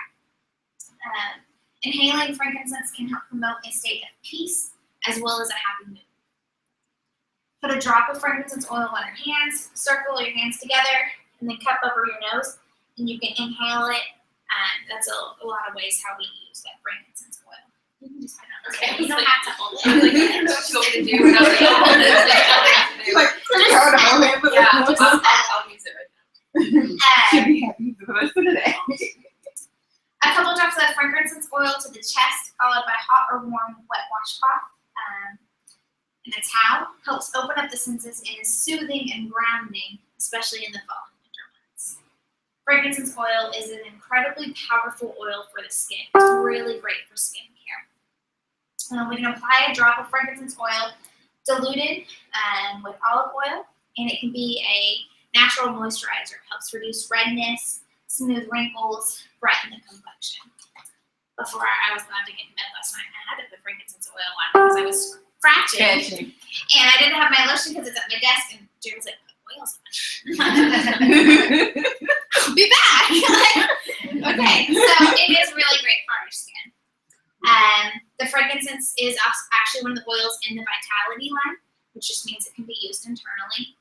[SPEAKER 2] Inhaling frankincense can help promote a state of peace as well as a happy mood. Put a drop of frankincense oil on your hands, circle your hands together, and then cup over your nose, and you can inhale it. That's a lot of ways how we use that frankincense oil. You can just put it on the table. You don't have to hold it.
[SPEAKER 5] Like, what you want me to do? I was like, oh, this is
[SPEAKER 4] She's like, pretty hard to hold it, but
[SPEAKER 5] yeah, I'll use it right now.
[SPEAKER 4] should be happy for the rest of the day.
[SPEAKER 2] A couple drops of frankincense oil to the chest, followed by hot or warm wet washcloth. And a towel helps open up the senses and is soothing and grounding, especially in the fall and winter months. Frankincense oil is an incredibly powerful oil for the skin. It's really great for skin care. We can apply a drop of frankincense oil diluted with olive oil, and it can be a natural moisturizer. It helps reduce redness, smooth wrinkles, brighten the complexion. Before I was allowed to get in bed last night, I had to put frankincense oil on because I was scratching. And I didn't have my lotion because it's at my desk, and Jerry was like, put oils on. I'll be back. Okay, so it is really great for our skin. The frankincense is actually one of the oils in the Vitality line, which just means it can be used internally.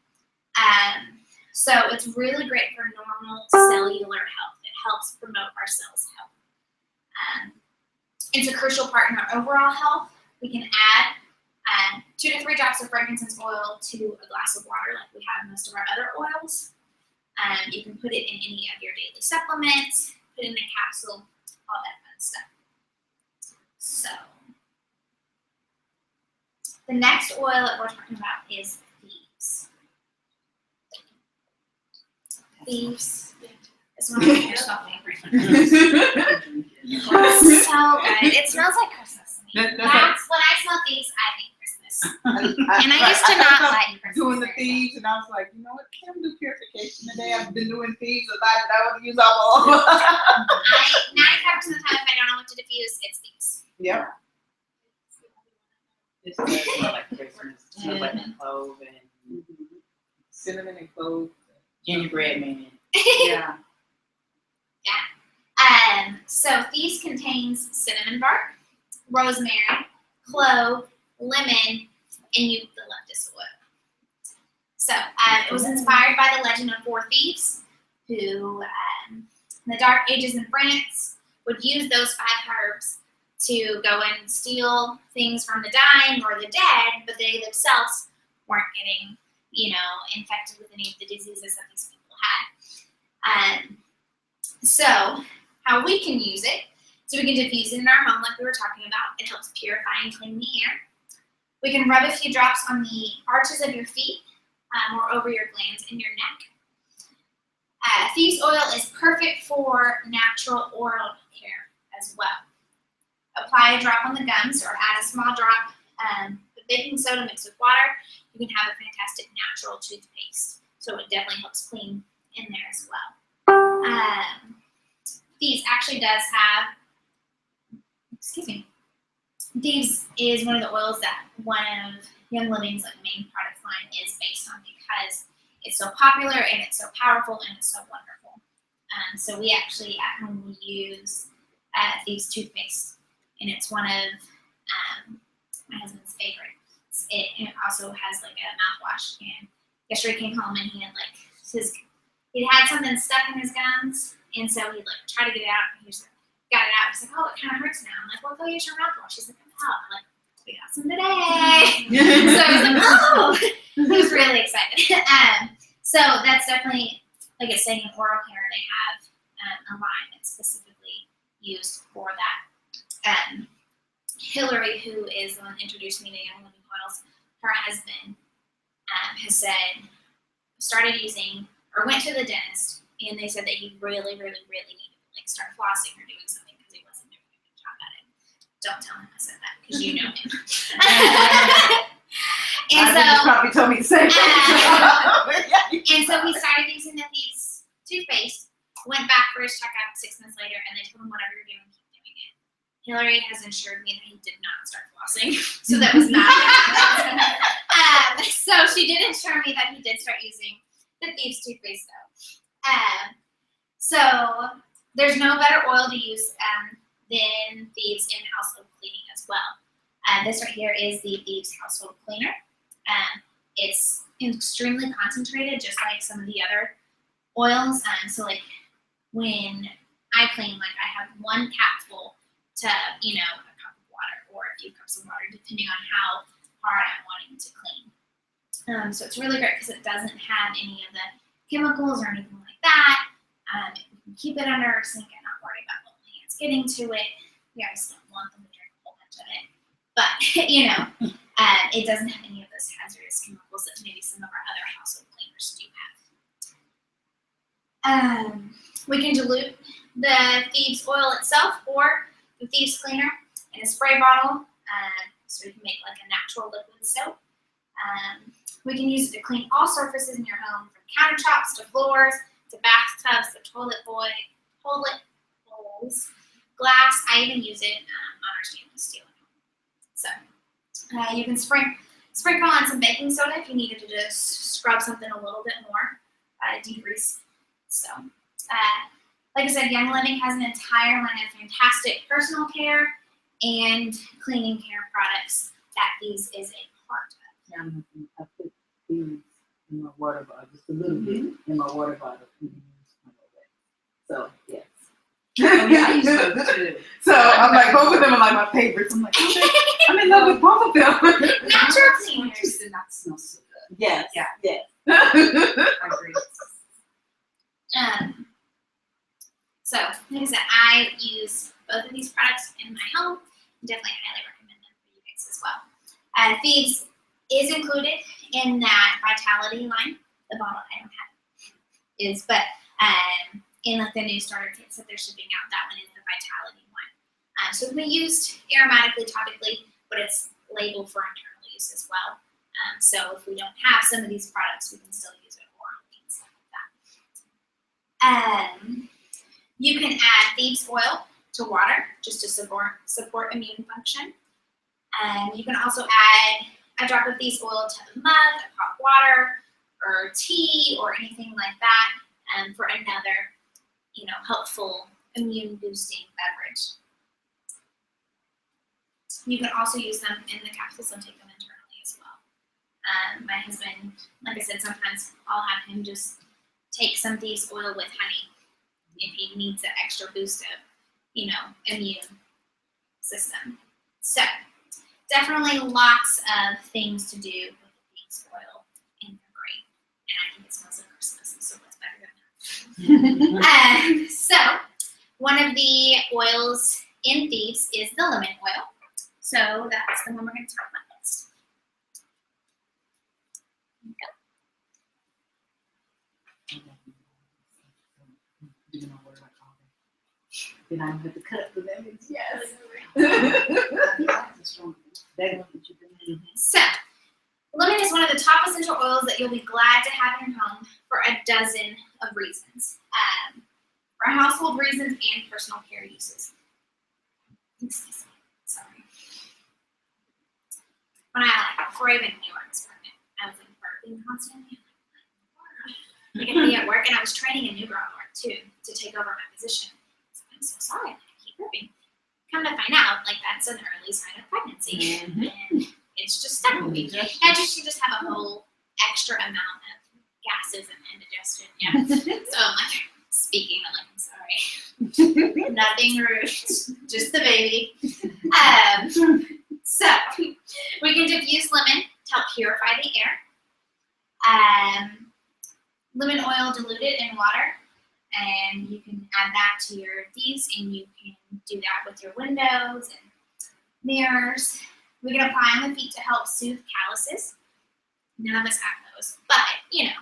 [SPEAKER 2] So it's really great for normal cellular health. It helps promote our cells' health. It's a crucial part in our overall health. We can add 2 to 3 drops of frankincense oil to a glass of water like we have most of our other oils. You can put it in any of your daily supplements, put it in a capsule, all that fun stuff. So, the next oil that we're talking about is thieves. Thieves. It's one of my personal favorites. It's so good. It smells like Christmas to me.
[SPEAKER 4] That's
[SPEAKER 2] When I smell thieves, I think Christmas. And I used to not like Christmas.
[SPEAKER 4] Doing the
[SPEAKER 2] very
[SPEAKER 4] thieves, and I was like, you know what? Can I do purification today? I've been doing thieves a lot, and I want to use all of them.
[SPEAKER 2] 95% of the time, if I don't know what to diffuse, it's thieves.
[SPEAKER 4] Yep.
[SPEAKER 3] It does smell like Christmas. It smells like clove and
[SPEAKER 4] Cinnamon and clove.
[SPEAKER 3] gingerbread man.
[SPEAKER 4] Yeah.
[SPEAKER 2] So thieves contains cinnamon bark, rosemary, clove, lemon, and eucalyptus oil. So it was inspired by the legend of 4 thieves who, in the Dark Ages in France, would use those 5 herbs to go and steal things from the dying or the dead, but they themselves weren't getting, infected with any of the diseases that these people had. So how we can use it, so we can diffuse it in our home like we were talking about. It helps purify and clean the air. We can rub a few drops on the arches of your feet or over your glands in your neck. Thieves oil is perfect for natural oral care as well. Apply a drop on the gums or add a small drop with baking soda mixed with water. You can have a fantastic natural toothpaste. So it definitely helps clean in there as well. Thieves actually does have, Thieves is one of the oils that one of Young Living's main product line is based on because it's so popular and it's so powerful and it's so wonderful. So we actually at home we use Thieves toothpaste, and it's one of my husband's favorites. It also has a mouthwash, and yesterday he came home and he had he had something stuck in his gums, and so he'd try to get it out, and he just got it out. He's like, oh, it kind of hurts now. I'm like, well, go use your mouthwash. He's like, I'm like, we got some today. So he's like, oh, he was really excited. So that's definitely, like I was saying, in oral care, they have a line that's specifically used for that. Hillary, who is the one that introduced me to Young Living oils, her husband has said, started using, or went to the dentist and they said that he really, really, really needed to like start flossing or doing something because he wasn't doing a good job at it. Don't tell him I said that because you know him. And
[SPEAKER 4] I think you probably told me the same thing.
[SPEAKER 2] And so he started using the Thieves toothpaste, went back for his checkup 6 months later, and they told him, whatever you're doing, keep doing it. Hillary has assured me that he did not start flossing, so that was not so she did assure me that he did start using the Thieves toothpaste, though. So there's no better oil to use than Thieves in household cleaning as well. This right here is the Thieves household cleaner. It's extremely concentrated, just like some of the other oils. So like when I clean, like I have 1 capful to, you know, a cup of water or a few cups of water, depending on how hard I'm wanting to clean. So it's really great because it doesn't have any of the chemicals or anything like that. You can keep it under our sink and not worry about little hands getting to it. We obviously don't want them to drink a whole bunch of it. But, you know, it doesn't have any of those hazardous chemicals that maybe some of our other household cleaners do have. We can dilute the Thieves oil itself or the Thieves cleaner in a spray bottle, so we can make like a natural liquid soap. We can use it to clean all surfaces in your home, from countertops to floors to bathtubs to toilet bowls, glass. I even use it on our stainless steel. So you can sprinkle on some baking soda if you needed to just scrub something a little bit more, degrease. So, like I said, Young Living has an entire line of fantastic personal care and cleaning care products that Thieves is a part of.
[SPEAKER 6] I put these in my water bottle, just a little bit in my water bottle. So, yes.
[SPEAKER 5] Oh, yeah, I use those too.
[SPEAKER 4] So I'm like, both of them are like my favorites. I'm like, I'm in love with both of them.
[SPEAKER 2] Natural cleaners.
[SPEAKER 5] Just did not smell so good.
[SPEAKER 6] Yes.
[SPEAKER 5] Yeah.
[SPEAKER 6] Yes.
[SPEAKER 5] I agree.
[SPEAKER 2] So, like I said, I use both of these products in my home. Definitely highly recommend them for you guys as well. Thieves is included in that Vitality line. The bottle I don't have is, but in like the new starter kits that they're shipping out, that one is the Vitality one. So it can be used aromatically, topically, but it's labeled for internal use as well. So if we don't have some of these products, we can still use it orally and stuff like that. You can add Thieves oil to water just to support immune function. You can also add a drop of Thieves oil to a mug of hot water or tea or anything like that for another, you know, helpful immune boosting beverage. You can also use them in the capsules and take them internally as well. My husband, like I said, sometimes I'll have him just take some Thieves oil with honey if he needs an extra boost of, you know, immune system. So definitely lots of things to do with the Thieves oil, and they're great. And I think it smells like Christmas, so what's better than that? So one of the oils in Thieves is the lemon oil. So that's the one we're going to talk about next.
[SPEAKER 6] Then I have to cut up the lemons. Yes.
[SPEAKER 2] So, lemon is one of the top essential oils that you'll be glad to have in your home for a dozen of reasons. For household reasons and personal care uses. Sorry. Before I even knew I was pregnant, I was like burping constantly. Like I'd be at work, and I was training a new girl at work too to take over my position. So I'm so sorry, like I keep burping. Come to find out, like that's an early sign of pregnancy, and it's just stuck with me. I should just have a whole extra amount of gases and indigestion. Yeah. So I'm like speaking, I'm like, I'm sorry, nothing rude, just the baby. So we can diffuse lemon to help purify the air. Lemon oil diluted in water, and you can add that to your Thieves, and you can do that with your windows and mirrors. We can apply on the feet to help soothe calluses. None of us have those, but you know,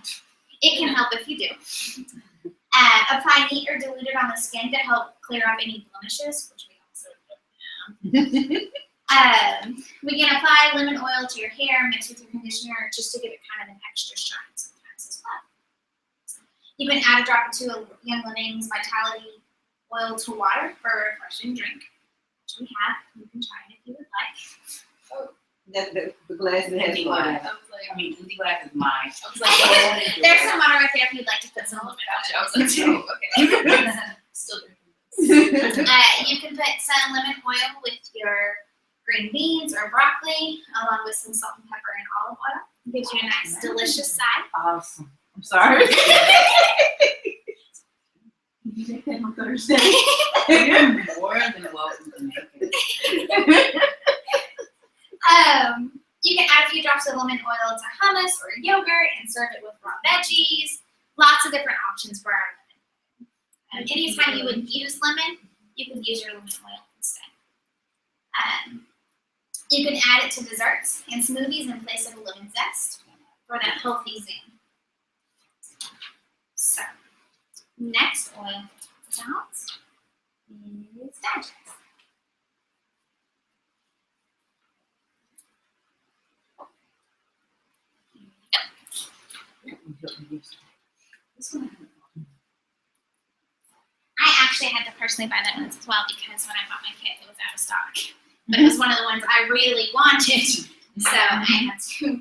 [SPEAKER 2] it can help if you do. Apply neat or diluted on the skin to help clear up any blemishes, which we also don't have. We can apply lemon oil to your hair, mix with your conditioner, just to give it kind of an extra shine sometimes as well. You can add a drop or two of Young Living's Vitality Oil to water for a refreshing drink, which we have. You can try it if you would like.
[SPEAKER 6] The glass that has
[SPEAKER 3] Empty
[SPEAKER 6] water.
[SPEAKER 3] glass. Empty glass is mine.
[SPEAKER 2] There's some water right there if you'd like to put some lemon
[SPEAKER 1] Gotcha. I was like, oh, okay. Still drinking.
[SPEAKER 2] You can put some lemon oil with your green beans or broccoli, along with some salt and pepper and olive oil. It gives you a nice, delicious side.
[SPEAKER 3] Awesome. I'm sorry.
[SPEAKER 4] You make that on Thursday?
[SPEAKER 3] You're more than welcome to make it.
[SPEAKER 2] You can add a few drops of lemon oil to hummus or yogurt and serve it with raw veggies. Lots of different options for our lemon. Anytime you would use lemon, you could use your lemon oil instead. You can add it to desserts and smoothies in place of a lemon zest for that healthy zing. So, next oil out is digest. I actually had to personally buy that once as well because when I bought my kit, it was out of stock. But it was one of the ones I really wanted, so I had to.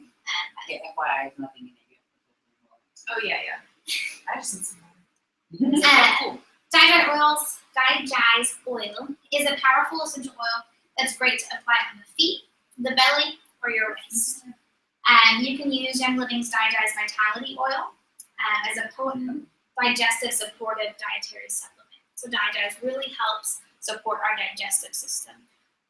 [SPEAKER 3] Yeah, FYI, there's nothing in it yet.
[SPEAKER 1] Oh, yeah. I just need some
[SPEAKER 2] Digest oil is a powerful essential oil that's great to apply on the feet, the belly, or your waist. You can use Young Living's Digest Vitality Oil as a potent digestive supportive dietary supplement. So Digest really helps support our digestive system.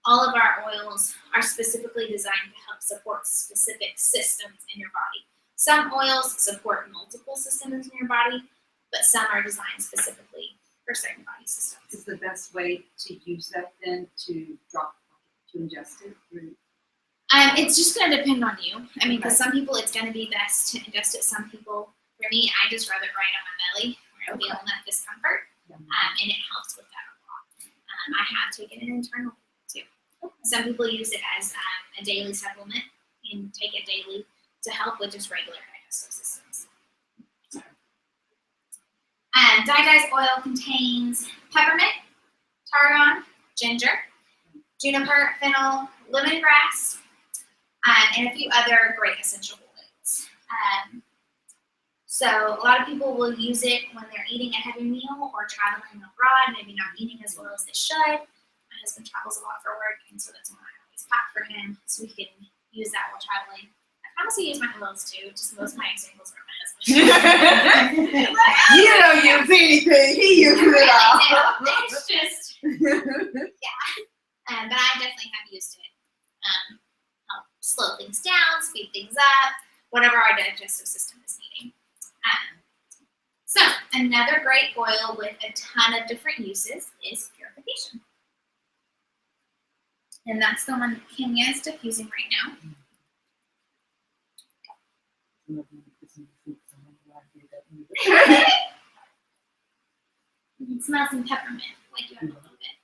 [SPEAKER 2] All of our oils are specifically designed to help support specific systems in your body. Some oils support multiple systems in your body, but some are designed specifically for certain body systems.
[SPEAKER 5] Is the best way to use that then to ingest it through?
[SPEAKER 2] It's just going to depend on you. I mean, because some people it's going to be best to ingest it. Some people, for me, I just rub it right on my belly where I'm feeling that discomfort, and it helps with that a lot. I have taken it internally too. Some people use it as a daily supplement and take it daily to help with just regular digestive systems. Digest oil contains peppermint, tarragon, ginger, juniper, fennel, lemongrass, and a few other great essential oils. So a lot of people will use it when they're eating a heavy meal or traveling abroad, maybe not eating as well as they should. My husband travels a lot for work, and so that's one I always pack for him, so he can use that while traveling. I honestly use my pillows too, just most of my examples are my husband.
[SPEAKER 4] You don't use anything. He uses it all.
[SPEAKER 2] It's just, yeah. But I definitely have used it. Help slow things down, speed things up, whatever our digestive system is needing. So another great oil with a ton of different uses is purification. And that's the one that Kenya is diffusing right now. You can smell some peppermint, like you have a little bit.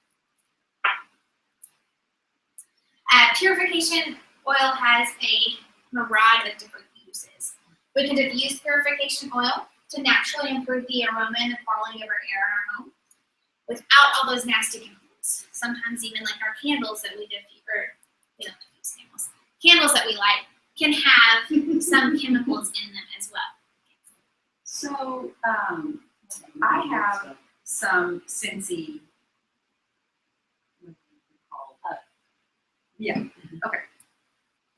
[SPEAKER 2] Purification oil has a myriad of different uses. We can diffuse purification oil to naturally improve the aroma and the quality of our air in our home without all those nasty chemicals. Sometimes even like our candles that we diffuse, or we don't diffuse candles, candles that we light can have some chemicals in them as well.
[SPEAKER 5] So I have some Scentsy. Yeah. Okay.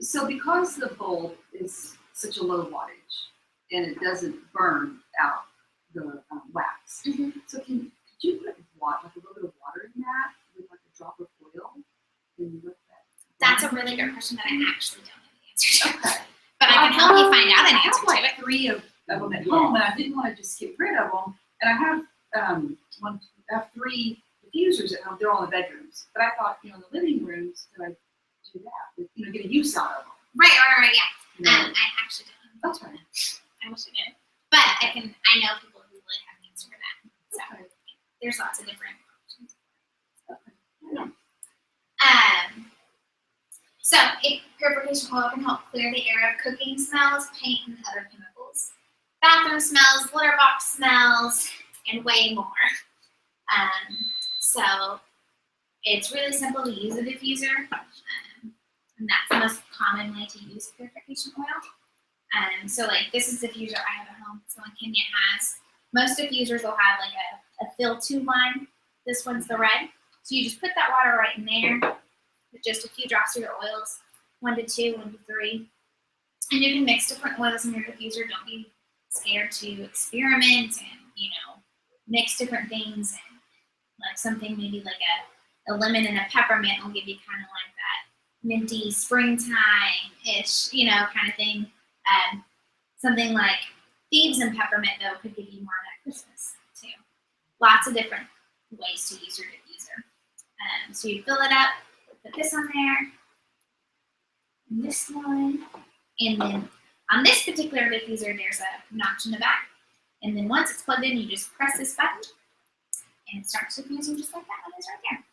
[SPEAKER 5] So because the bulb is such a low wattage and it doesn't burn out the wax, so could you put water, like a little bit of water in that with like a drop of oil and let that?
[SPEAKER 2] That's a really good question that I actually don't know the answer to.
[SPEAKER 5] Okay.
[SPEAKER 2] But I can help you find out an
[SPEAKER 5] I
[SPEAKER 2] answer
[SPEAKER 5] have
[SPEAKER 2] to
[SPEAKER 5] like
[SPEAKER 2] it.
[SPEAKER 5] 3 of them at home, and I didn't want to just get rid of them. And I have I have 3 diffusers at home. They're all in the bedrooms. But I thought, in the living rooms, could I do that? Get a use out of them.
[SPEAKER 2] Right, yeah.
[SPEAKER 5] No.
[SPEAKER 2] I actually don't know.
[SPEAKER 5] That's right.
[SPEAKER 2] I wish I did. But I know people who really have an answer for that. So there's lots of different options. So purification oil can help clear the air of cooking smells, paint, and other chemicals, bathroom smells, litter box smells, and way more. So it's really simple to use a diffuser, and that's the most common way to use purification oil. So like this is the diffuser I have at home. So one Kenya has. Most diffusers will have like a fill tube line. This one's the red. So you just put that water right in there with just a few drops of your oils, 1 to 2, 1 to 3. And you can mix different oils in your diffuser. Don't be scared to experiment and, mix different things. And like something maybe like a lemon and a peppermint will give you kind of like that minty springtime-ish, kind of thing. Something like thieves and peppermint, though, could give you more of that Christmas, too. Lots of different ways to use your diffuser. So you fill it up, put this on there, and this one, and then on this particular diffuser, there's a notch in the back, and then once it's plugged in, you just press this button, and it starts diffusing just like that one is right there.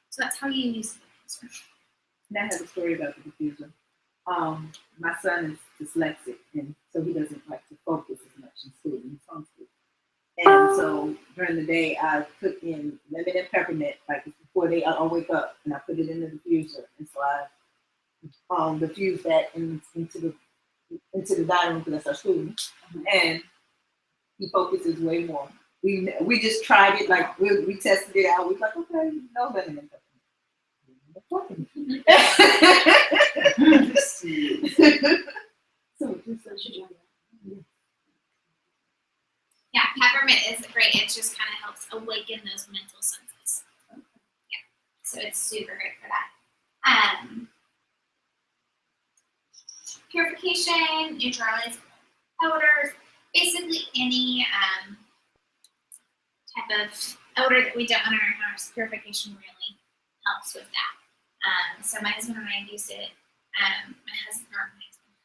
[SPEAKER 2] So that's how you use the diffuser.
[SPEAKER 6] That has a story about the diffuser. My son is dyslexic, and so he doesn't like to focus as much in school, in homeschool. And so during the day, I put in lemon and peppermint, like before I'll wake up, and I put it in the diffuser. And so I diffuse that into the dining room because that's our school, and he focuses way more. We just tried it, like we tested it out. We was like, okay, no lemon and peppermint.
[SPEAKER 2] Yeah, peppermint is great. It just kind of helps awaken those mental senses. Yeah, so it's super great for that. Purification, neutralize odors, basically any type of odor that we don't want in our house. Purification really helps with that. So my husband and I used it.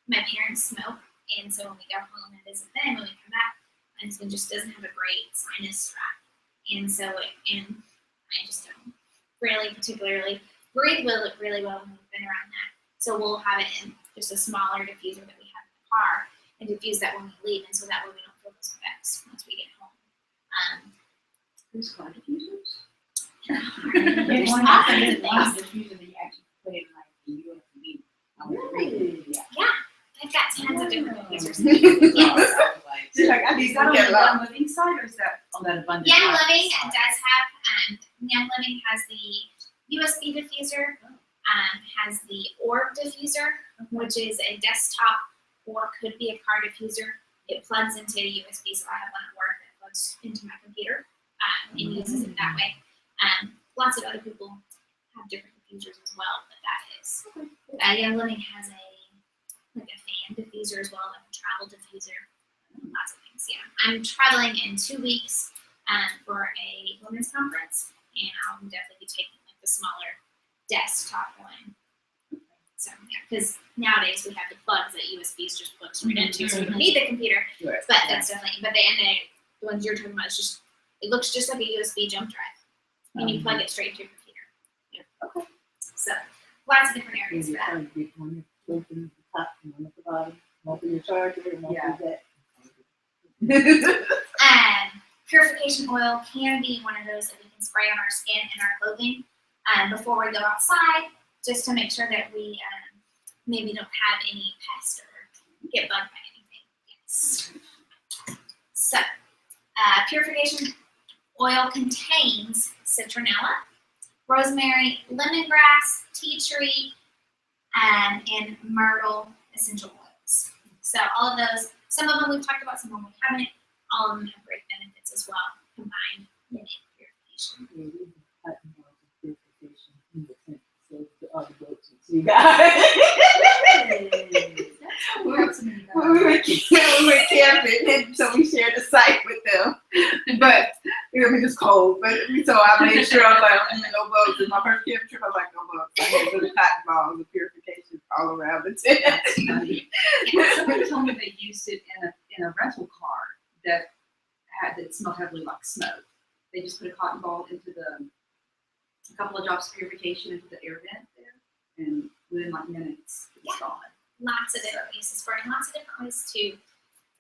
[SPEAKER 2] My parents smoke, and so when we go home and visit them, when we come back, my husband just doesn't have a great sinus tract, and so I just don't really particularly breathe really well when we've been around that. So we'll have it in just a smaller diffuser that we have in the car and diffuse that when we leave, and so that way we don't feel those effects once we get home.
[SPEAKER 5] There's car diffusers.
[SPEAKER 2] There's all kinds of things.
[SPEAKER 3] Diffuser that you actually put in like the USB.
[SPEAKER 5] Really?
[SPEAKER 3] Yeah.
[SPEAKER 2] They've got tons of different diffusers.
[SPEAKER 3] She's like, I need
[SPEAKER 5] Is
[SPEAKER 3] to
[SPEAKER 5] that on
[SPEAKER 3] get
[SPEAKER 5] the
[SPEAKER 3] lost.
[SPEAKER 5] Young Living side, or is that on that abundant?
[SPEAKER 2] Young
[SPEAKER 5] Life
[SPEAKER 2] Living
[SPEAKER 5] side?
[SPEAKER 2] does have, Young Living has the USB diffuser, has the Orb diffuser, which is a desktop or could be a car diffuser. It plugs into a USB, so I have one at work that plugs into my computer and uses it that way. Lots of other people have different diffusers as well, but that is. Young Living has a fan diffuser as well, like a travel diffuser. Lots of things, yeah. I'm traveling in 2 weeks for a women's conference, and I'll definitely be taking like the smaller desktop one. So yeah, because nowadays we have the plugs that USBs just plug straight into, so you don't need the computer.
[SPEAKER 3] Right.
[SPEAKER 2] But that's definitely. But the ones you're talking about is just it looks just like a USB jump drive, and you plug it straight into your computer. Yeah. Okay. So lots of different areas for that.
[SPEAKER 6] One at the top, one at the bottom, one for your charger, and one for that.
[SPEAKER 2] Purification oil can be one of those that we can spray on our skin and our clothing before we go outside, just to make sure that we maybe don't have any pests or get bugged by anything. Yes. So, purification oil contains citronella, rosemary, lemongrass, tea tree, and myrtle essential oils. So all of those, some of them we've talked about, some of them we haven't. All of them have great benefits as well, combined in purification.
[SPEAKER 6] You guys. When we went camping, and so we shared the site with them. But it was just cold. But so I made sure I was like, no bugs. In my first camping trip, I was like, no bugs. I had little cotton balls of purification all around the tent.
[SPEAKER 5] Somebody told me they used it in a rental car that smelled heavily like smoke. They just put a cotton ball into a couple of drops of purification into the air vent there, and within like minutes, it's gone.
[SPEAKER 2] Lots of different uses for it, and lots of different ways to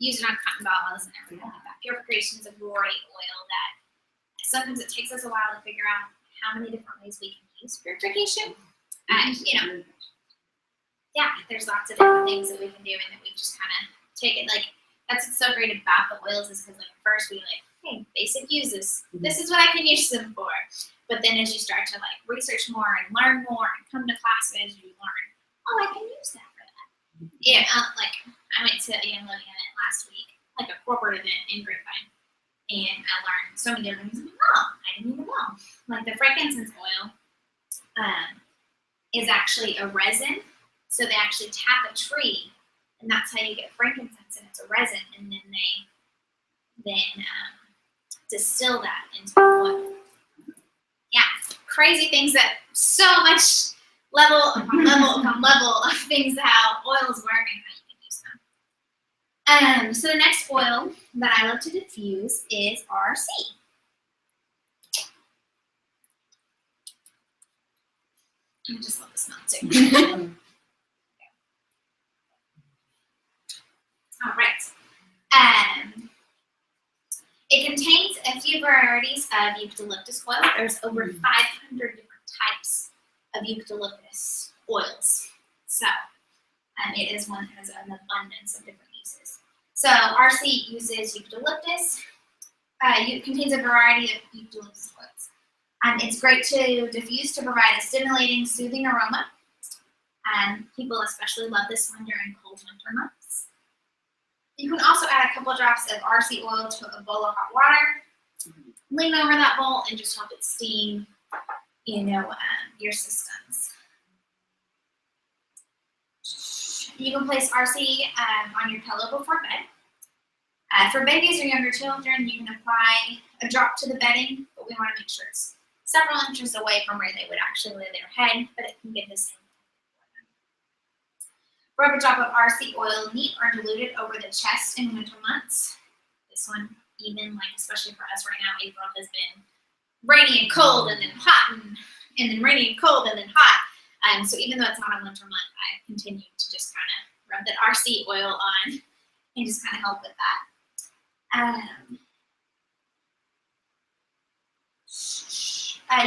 [SPEAKER 2] use it on cotton balls and everything like that. Purification is a great oil that sometimes it takes us a while to figure out how many different ways we can use purification. And, you know, yeah, there's lots of different things that we can do, and that we just kind of take it like, that's what's so great about the oils is because like at first we like, hey, basic uses. This is what I can use them for. But then as you start to like research more and learn more and come to classes, you learn, oh, I can use that for that. Yeah, like I went to a Young Living event last week, like a corporate event in Grapevine, and I learned so many different things. Oh, I didn't even know. Like the frankincense oil is actually a resin, so they actually tap a tree, and that's how you get frankincense, and it's a resin, and then they distill that into oil. Yeah, crazy things that so much level upon level of things how oils work and how you can use them. So the next oil that I love to diffuse is RC. I just love the smell too. All right. It contains a few varieties of eucalyptus oil. There's over 500 different types of eucalyptus oils. So it is one that has an abundance of different uses. So RC uses eucalyptus. It contains a variety of eucalyptus oils. It's great to diffuse to provide a stimulating, soothing aroma. People especially love this one during cold winter months. You can also add a couple of drops of RC oil to a bowl of hot water. Lean over that bowl and just help it steam, your systems. You can place RC on your pillow before bed. For babies or younger children, you can apply a drop to the bedding, but we want to make sure it's several inches away from where they would actually lay their head, but it can get the same. Rub a drop of RC oil, neat or diluted, over the chest in winter months. This one, even like especially for us right now, April has been rainy and cold, and then hot, and then rainy and cold, and then hot. So even though it's not a winter month, I continue to just kind of rub that RC oil on and just kind of help with that.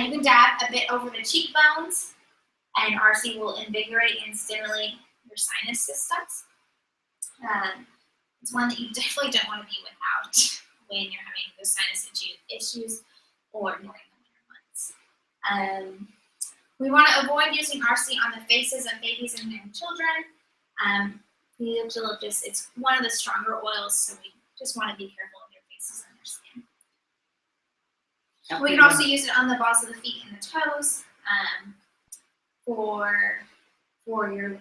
[SPEAKER 2] You can dab a bit over the cheekbones, and RC will invigorate and stimulate your sinus systems. It's one that you definitely don't want to be without when you're having those sinus issues or during the winter months. We want to avoid using RC on the faces of babies and young children. The eucalyptus, it's one of the stronger oils, so we just want to be careful of their faces and their skin. We can also use it on the balls of the feet and the toes for your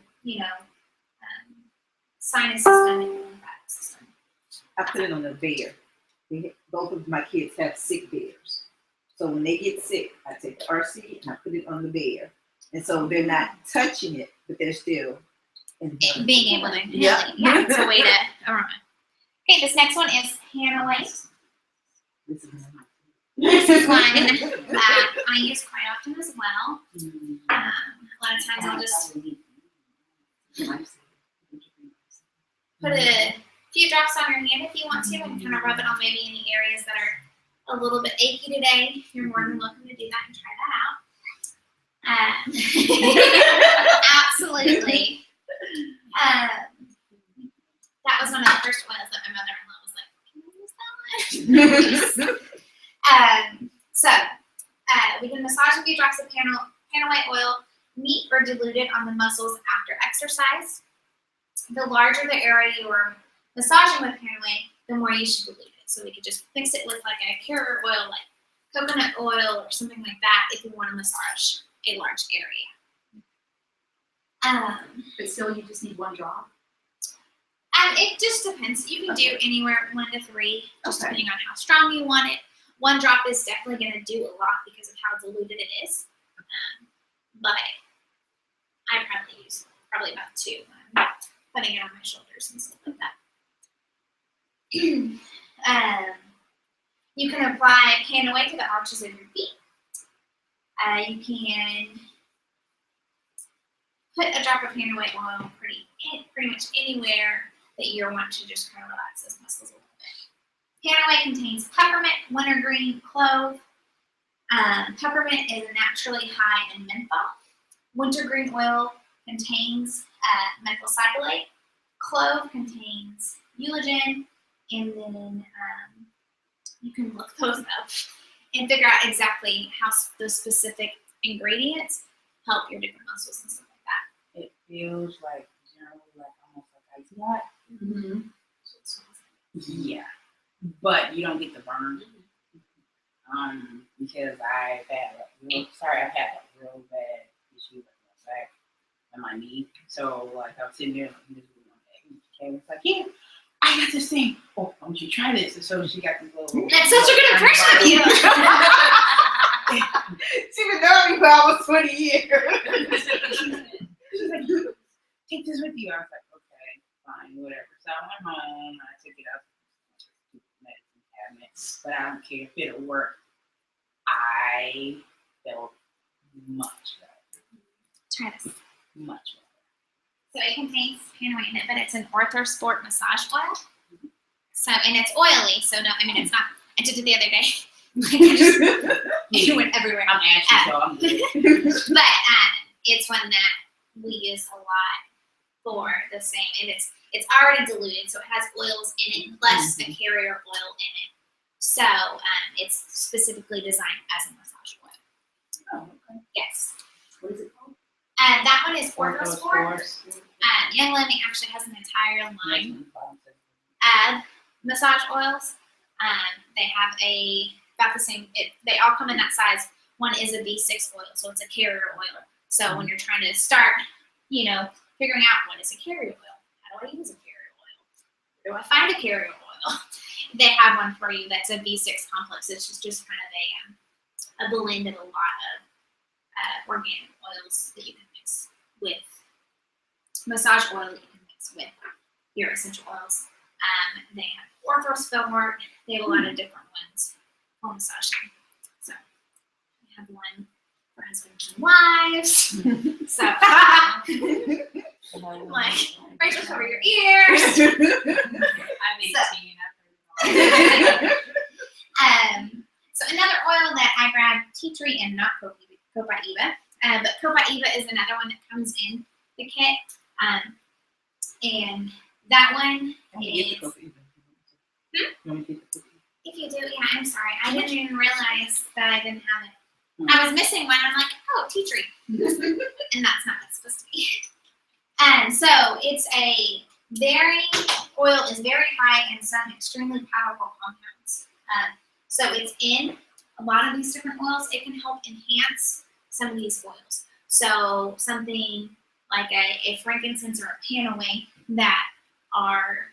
[SPEAKER 2] sinus system and lymphatic system.
[SPEAKER 6] I put it on the bear. Both of my kids have sick bears. So when they get sick, I take the RC and I put it on the bear. And so they're not touching it, but they're still inhaling.
[SPEAKER 2] Being able to inhale
[SPEAKER 6] Yeah.
[SPEAKER 2] it. Yeah, it's a way to aroma. Okay, this next one is Hanaway.
[SPEAKER 6] This
[SPEAKER 2] This is one that I use quite often as well. A lot of times I'll just put a few drops on your hand if you want to, and kind of rub it on maybe any areas that are a little bit achy today. You're more than welcome to do that and try that out. Absolutely. That was one of the first oils that my mother-in-law was like, can I use that one? We can massage a few drops of Hanaway oil, neat or diluted, on the muscles after exercise. The larger the area you're massaging with Hanaway, the more you should dilute it. So we could just mix it with like a curer oil, like coconut oil or something like that, if you want to massage a large area.
[SPEAKER 5] But still, you just need one drop.
[SPEAKER 2] It just depends. You can do anywhere 1 to 3, just
[SPEAKER 5] Okay.
[SPEAKER 2] depending on how strong you want it. 1 drop is definitely going to do a lot because of how diluted it is. But I probably use about 2. Putting it on my shoulders and stuff like that. You can apply pan away to the arches of your feet. You can put a drop of pan away oil pretty much anywhere that you want to just kind of relax those muscles a little bit. Pan away contains peppermint, wintergreen, clove. Peppermint is naturally high in menthol. Wintergreen oil contains methylcyclinate. Clove contains eulogen, and then you can look those up and figure out exactly how those specific ingredients help your different muscles and stuff like that.
[SPEAKER 3] It feels like generally like almost like ice hot.
[SPEAKER 6] Mm-hmm.
[SPEAKER 3] Yeah, but you don't get the burn. Because I've had a real bad issue with my back and my knee. So like I'm sitting there like this one day. Okay, it's like, yeah, I got this thing. Oh, why don't you try this? And so she got this little.
[SPEAKER 2] That's such a good impression of you.
[SPEAKER 4] She been knowing me for almost 20 years.
[SPEAKER 3] She's like, take this with you. I was like, okay, fine, whatever. So I went home. I took it out to the medicine cabinet, but I don't care if it'll work. I felt much better.
[SPEAKER 2] Try this.
[SPEAKER 3] Much better.
[SPEAKER 2] So it contains pan away in it, but it's an Orthosport massage oil. So, and it's oily, so no, I mean, it's not, I did it the other day. It went everywhere.
[SPEAKER 3] I'm ashy, so I'm good.
[SPEAKER 2] But it's one that we use a lot for the same, and it's already diluted, so it has oils in it, plus a carrier oil in it. So it's specifically designed as a massage oil.
[SPEAKER 3] Oh, okay.
[SPEAKER 2] Yes.
[SPEAKER 3] What is it called?
[SPEAKER 2] That one is Orthosport.
[SPEAKER 3] Orthosport.
[SPEAKER 2] Young Living actually has an entire line of massage oils. They have about the same. They all come in that size. One is a B6 oil, so it's a carrier oil. So when you're trying to start, figuring out what is a carrier oil, how do I use a carrier oil? Where do I find a carrier oil? They have one for you that's a B6 complex. It's just kind of a blend of a lot of organic oils that you can mix with massage oil that you can mix with your essential oils. They have Orthosport. They have a lot of different ones for massaging. So we have one for husbands and wives. So like Rachel, cover your ears.
[SPEAKER 1] I'm 18.
[SPEAKER 2] So another oil that I grabbed, tea tree and not Copaiba. But Copaiba is another one that comes in the kit. And that one is, if you do, yeah, I'm sorry. I didn't even realize that I didn't have it. I was missing one. I'm like, oh, tea tree. And that's not what it's supposed to be. So it's oil is very high in some extremely powerful compounds. So it's in a lot of these different oils. It can help enhance some of these oils. So something like a frankincense or a pan away that are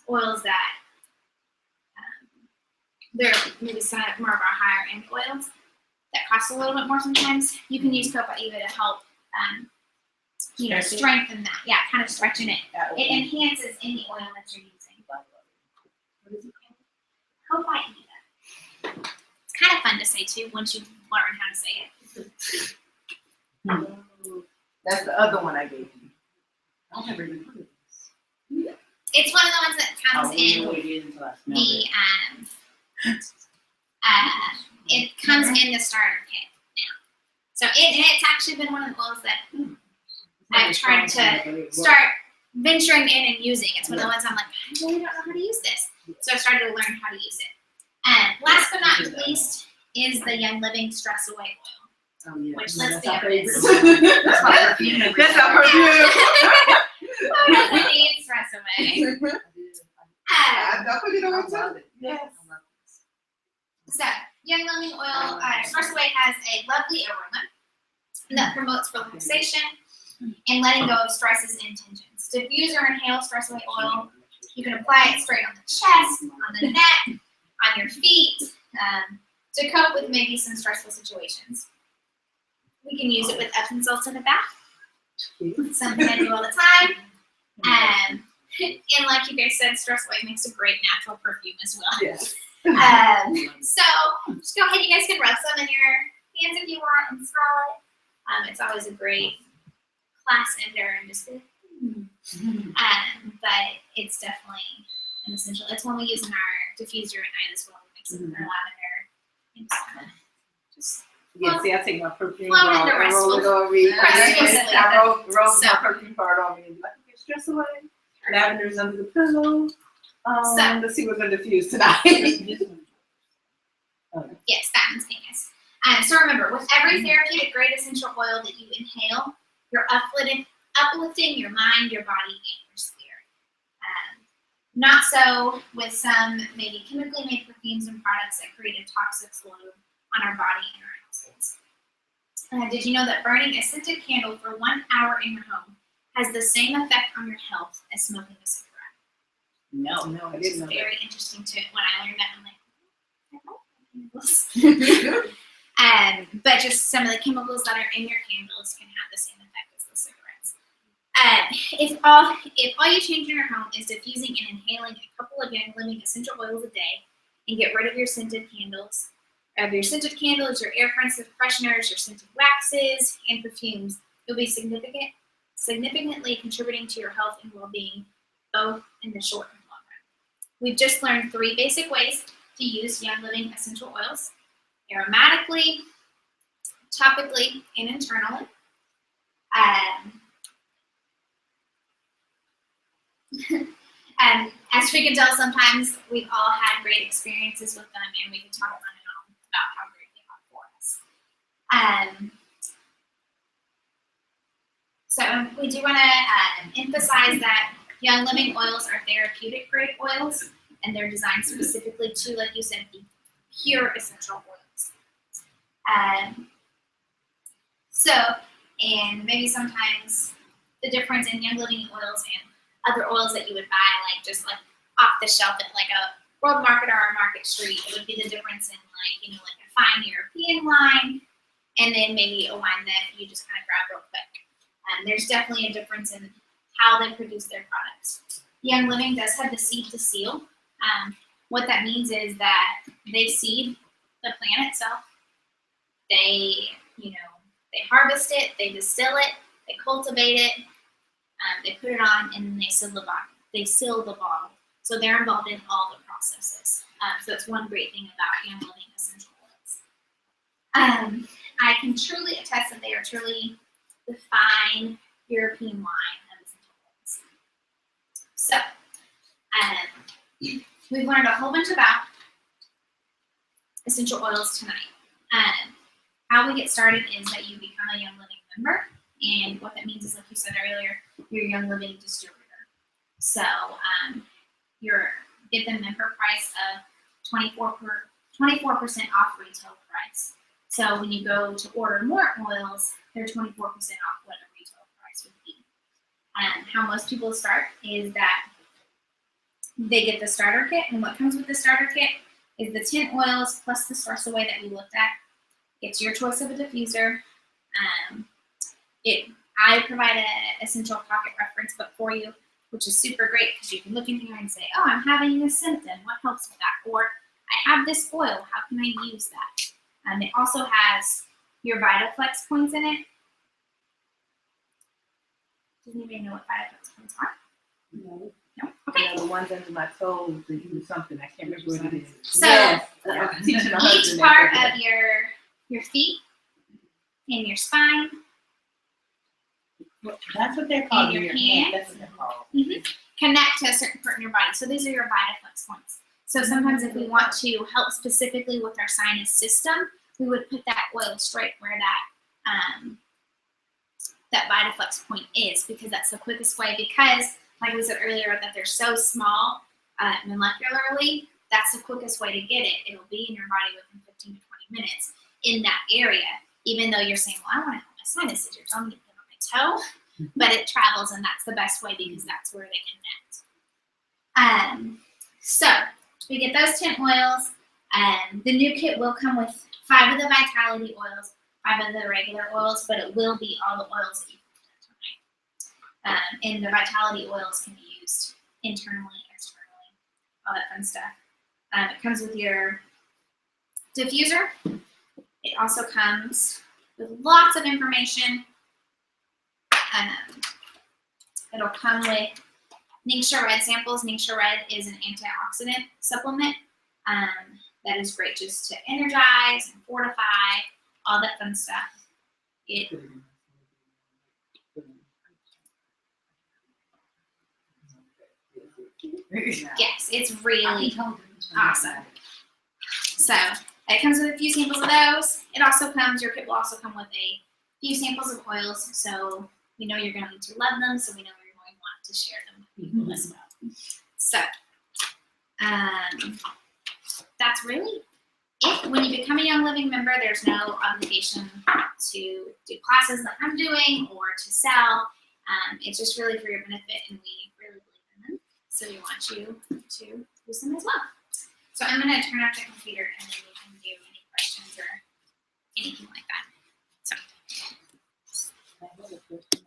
[SPEAKER 2] oils that they're maybe some more of our higher end oils that cost a little bit more sometimes. You can use Copaiba to help strengthen that. Yeah, kind of stretching it. It enhances any oil that you're using. What is it called? Copaiba. It's kind of fun to say too once you learn how to say it.
[SPEAKER 4] That's the other one I gave you.
[SPEAKER 3] I don't ever even heard of this.
[SPEAKER 2] It's one of the ones that comes in
[SPEAKER 3] what it is until I smell
[SPEAKER 2] the
[SPEAKER 3] it.
[SPEAKER 2] it comes in the starter kit now. So it's actually been one of the oils that I've tried to start venturing in and using. It's one of the ones I'm like, I really don't know how to use this. So I started to learn how to use it. And last but not least is the Young Living Stress Away oil.
[SPEAKER 3] Oh, yeah.
[SPEAKER 2] Which let's
[SPEAKER 3] That's
[SPEAKER 2] be
[SPEAKER 3] our
[SPEAKER 2] honest.
[SPEAKER 3] favorite. That's my perfume.
[SPEAKER 4] That's our perfume.
[SPEAKER 2] Who doesn't need stress away?
[SPEAKER 4] I put it
[SPEAKER 3] I
[SPEAKER 4] on
[SPEAKER 3] love
[SPEAKER 4] too.
[SPEAKER 3] it.
[SPEAKER 4] Yes.
[SPEAKER 3] I love it.
[SPEAKER 2] So, Young Living oil, Stress Away has a lovely aroma that promotes relaxation and letting go of stresses and tensions. Diffuse or inhale Stress Away oil. You can apply it straight on the chest, on the neck, on your feet, to cope with maybe some stressful situations. We can use it with Epsom salts in the bath. Something I do all the time. And like you guys said, Stress Away makes a great natural perfume as well.
[SPEAKER 4] Yes.
[SPEAKER 2] So just go ahead. You guys can rub some in your hands if you want and smell it. It's always a great class ender and just but it's definitely an essential. It's one we use in our diffuser at night as well. We mix it with our lavender and just
[SPEAKER 6] Yeah, see, I take my perfume
[SPEAKER 2] Well,
[SPEAKER 6] bar,
[SPEAKER 2] and the
[SPEAKER 6] I
[SPEAKER 2] rest
[SPEAKER 6] roll
[SPEAKER 2] will-
[SPEAKER 6] it over me.
[SPEAKER 2] rest will
[SPEAKER 6] I roll
[SPEAKER 2] So-
[SPEAKER 6] my perfume part on me and be like, okay, stress away. Lavender's under the pillow.
[SPEAKER 2] So-
[SPEAKER 6] Let's see what's gonna diffuse tonight.
[SPEAKER 2] yes, that one's famous. So remember, with every therapeutic grade essential oil that you inhale, you're uplifting your mind, your body, and your spirit. Not so with some maybe chemically made perfumes and products that create a toxic load on our body and our households. Did you know that burning a scented candle for 1 hour in your home has the same effect on your health as smoking a cigarette?
[SPEAKER 3] No.
[SPEAKER 6] No, I
[SPEAKER 2] Which is
[SPEAKER 6] didn't know
[SPEAKER 2] very interesting to when I learned that. I'm like, I like candles. But just some of the chemicals that are in your candles can have the same effect as the cigarettes. If all you change in your home is diffusing and inhaling a couple of Young Living essential oils a day, and get rid of your scented candles, your scented candles, your air fresheners, your scented waxes, and perfumes, you'll be significantly contributing to your health and well-being, both in the short and long run. We've just learned 3 basic ways to use Young Living essential oils: aromatically, topically, and internally. And as we can tell, sometimes we've all had great experiences with them, and we can talk on and on about how great they are for us. So we do want to emphasize that Young Living oils are therapeutic grade oils, and they're designed specifically to, like you said, be pure essential oils. And maybe sometimes the difference in Young Living oils and other oils that you would buy, like just like off the shelf at like a World Market or a Market Street, it would be the difference in like a fine European wine, and then maybe a wine that you just kind of grab real quick. There's definitely a difference in how they produce their products. Young Living does have the seed to seal. What that means is that they seed the plant itself. They harvest it, they distill it, they cultivate it, they put it on, and then they seal the bottle. So they're involved in all the processes. So that's one great thing about Young Living essential oils. I can truly attest that they are truly the fine European wine of essential oils. So we've learned a whole bunch about essential oils tonight. How we get started is that you become a Young Living member, and what that means is, like you said earlier, you're a Young Living distributor. So you get the member price of 24% off retail price. So when you go to order more oils, they're 24% off what a retail price would be. How most people start is that they get the starter kit, and what comes with the starter kit is the 10 oils plus the source away that we looked at. It's your choice of a diffuser. I provide an essential pocket reference book for you, which is super great because you can look in here and say, oh, I'm having this symptom. What helps with that? Or I have this oil. How can I use that? It also has your VitaFlex points in it. Does anybody know what VitaFlex points are?
[SPEAKER 6] No.
[SPEAKER 2] No? Okay.
[SPEAKER 6] The ones under my toes that do something. I can't remember what it is.
[SPEAKER 2] So
[SPEAKER 6] yes. I'm teaching my
[SPEAKER 2] each
[SPEAKER 6] husband
[SPEAKER 2] part
[SPEAKER 6] that.
[SPEAKER 2] of your feet and your spine,
[SPEAKER 3] That's what they're called.
[SPEAKER 2] And your
[SPEAKER 3] hand.
[SPEAKER 2] hands.
[SPEAKER 3] That's what they're called.
[SPEAKER 2] connect to a certain part in your body. So these are your VitaFlex points. So sometimes if we want to help specifically with our sinus system, we would put that oil straight where that VitaFlex point is, because that's the quickest way. Because, like we said earlier, that they're so small molecularly, that's the quickest way to get it. It'll be in your body within 15 to 20 minutes in that area. Even though you're saying, well, I want to help my sinuses, you're telling me to put it on my toe, but it travels, and that's the best way because that's where they connect. So we get those 10 oils. The new kit will come with 5 of the Vitality oils, 5 of the regular oils, but it will be all the oils that you put tonight. And the Vitality oils can be used internally, externally, all that fun stuff. It comes with your diffuser. It also comes with lots of information. It'll come with Ningxia Red samples. Ningxia Red is an antioxidant supplement that is great just to energize and fortify, all that fun stuff. It Yes, it's really awesome. So it comes with a few samples of those. It also comes, your kit will also come with a few samples of oils. So we know you're going to love them. So we know you're going to want to share them with people as well. So that's really it. When you become a Young Living member, there's no obligation to do classes like I'm doing or to sell. It's just really for your benefit, and we really believe in them. So we want you to use them as well. So I'm going to turn off the computer and then we can do any questions or anything like that.
[SPEAKER 6] I have a question.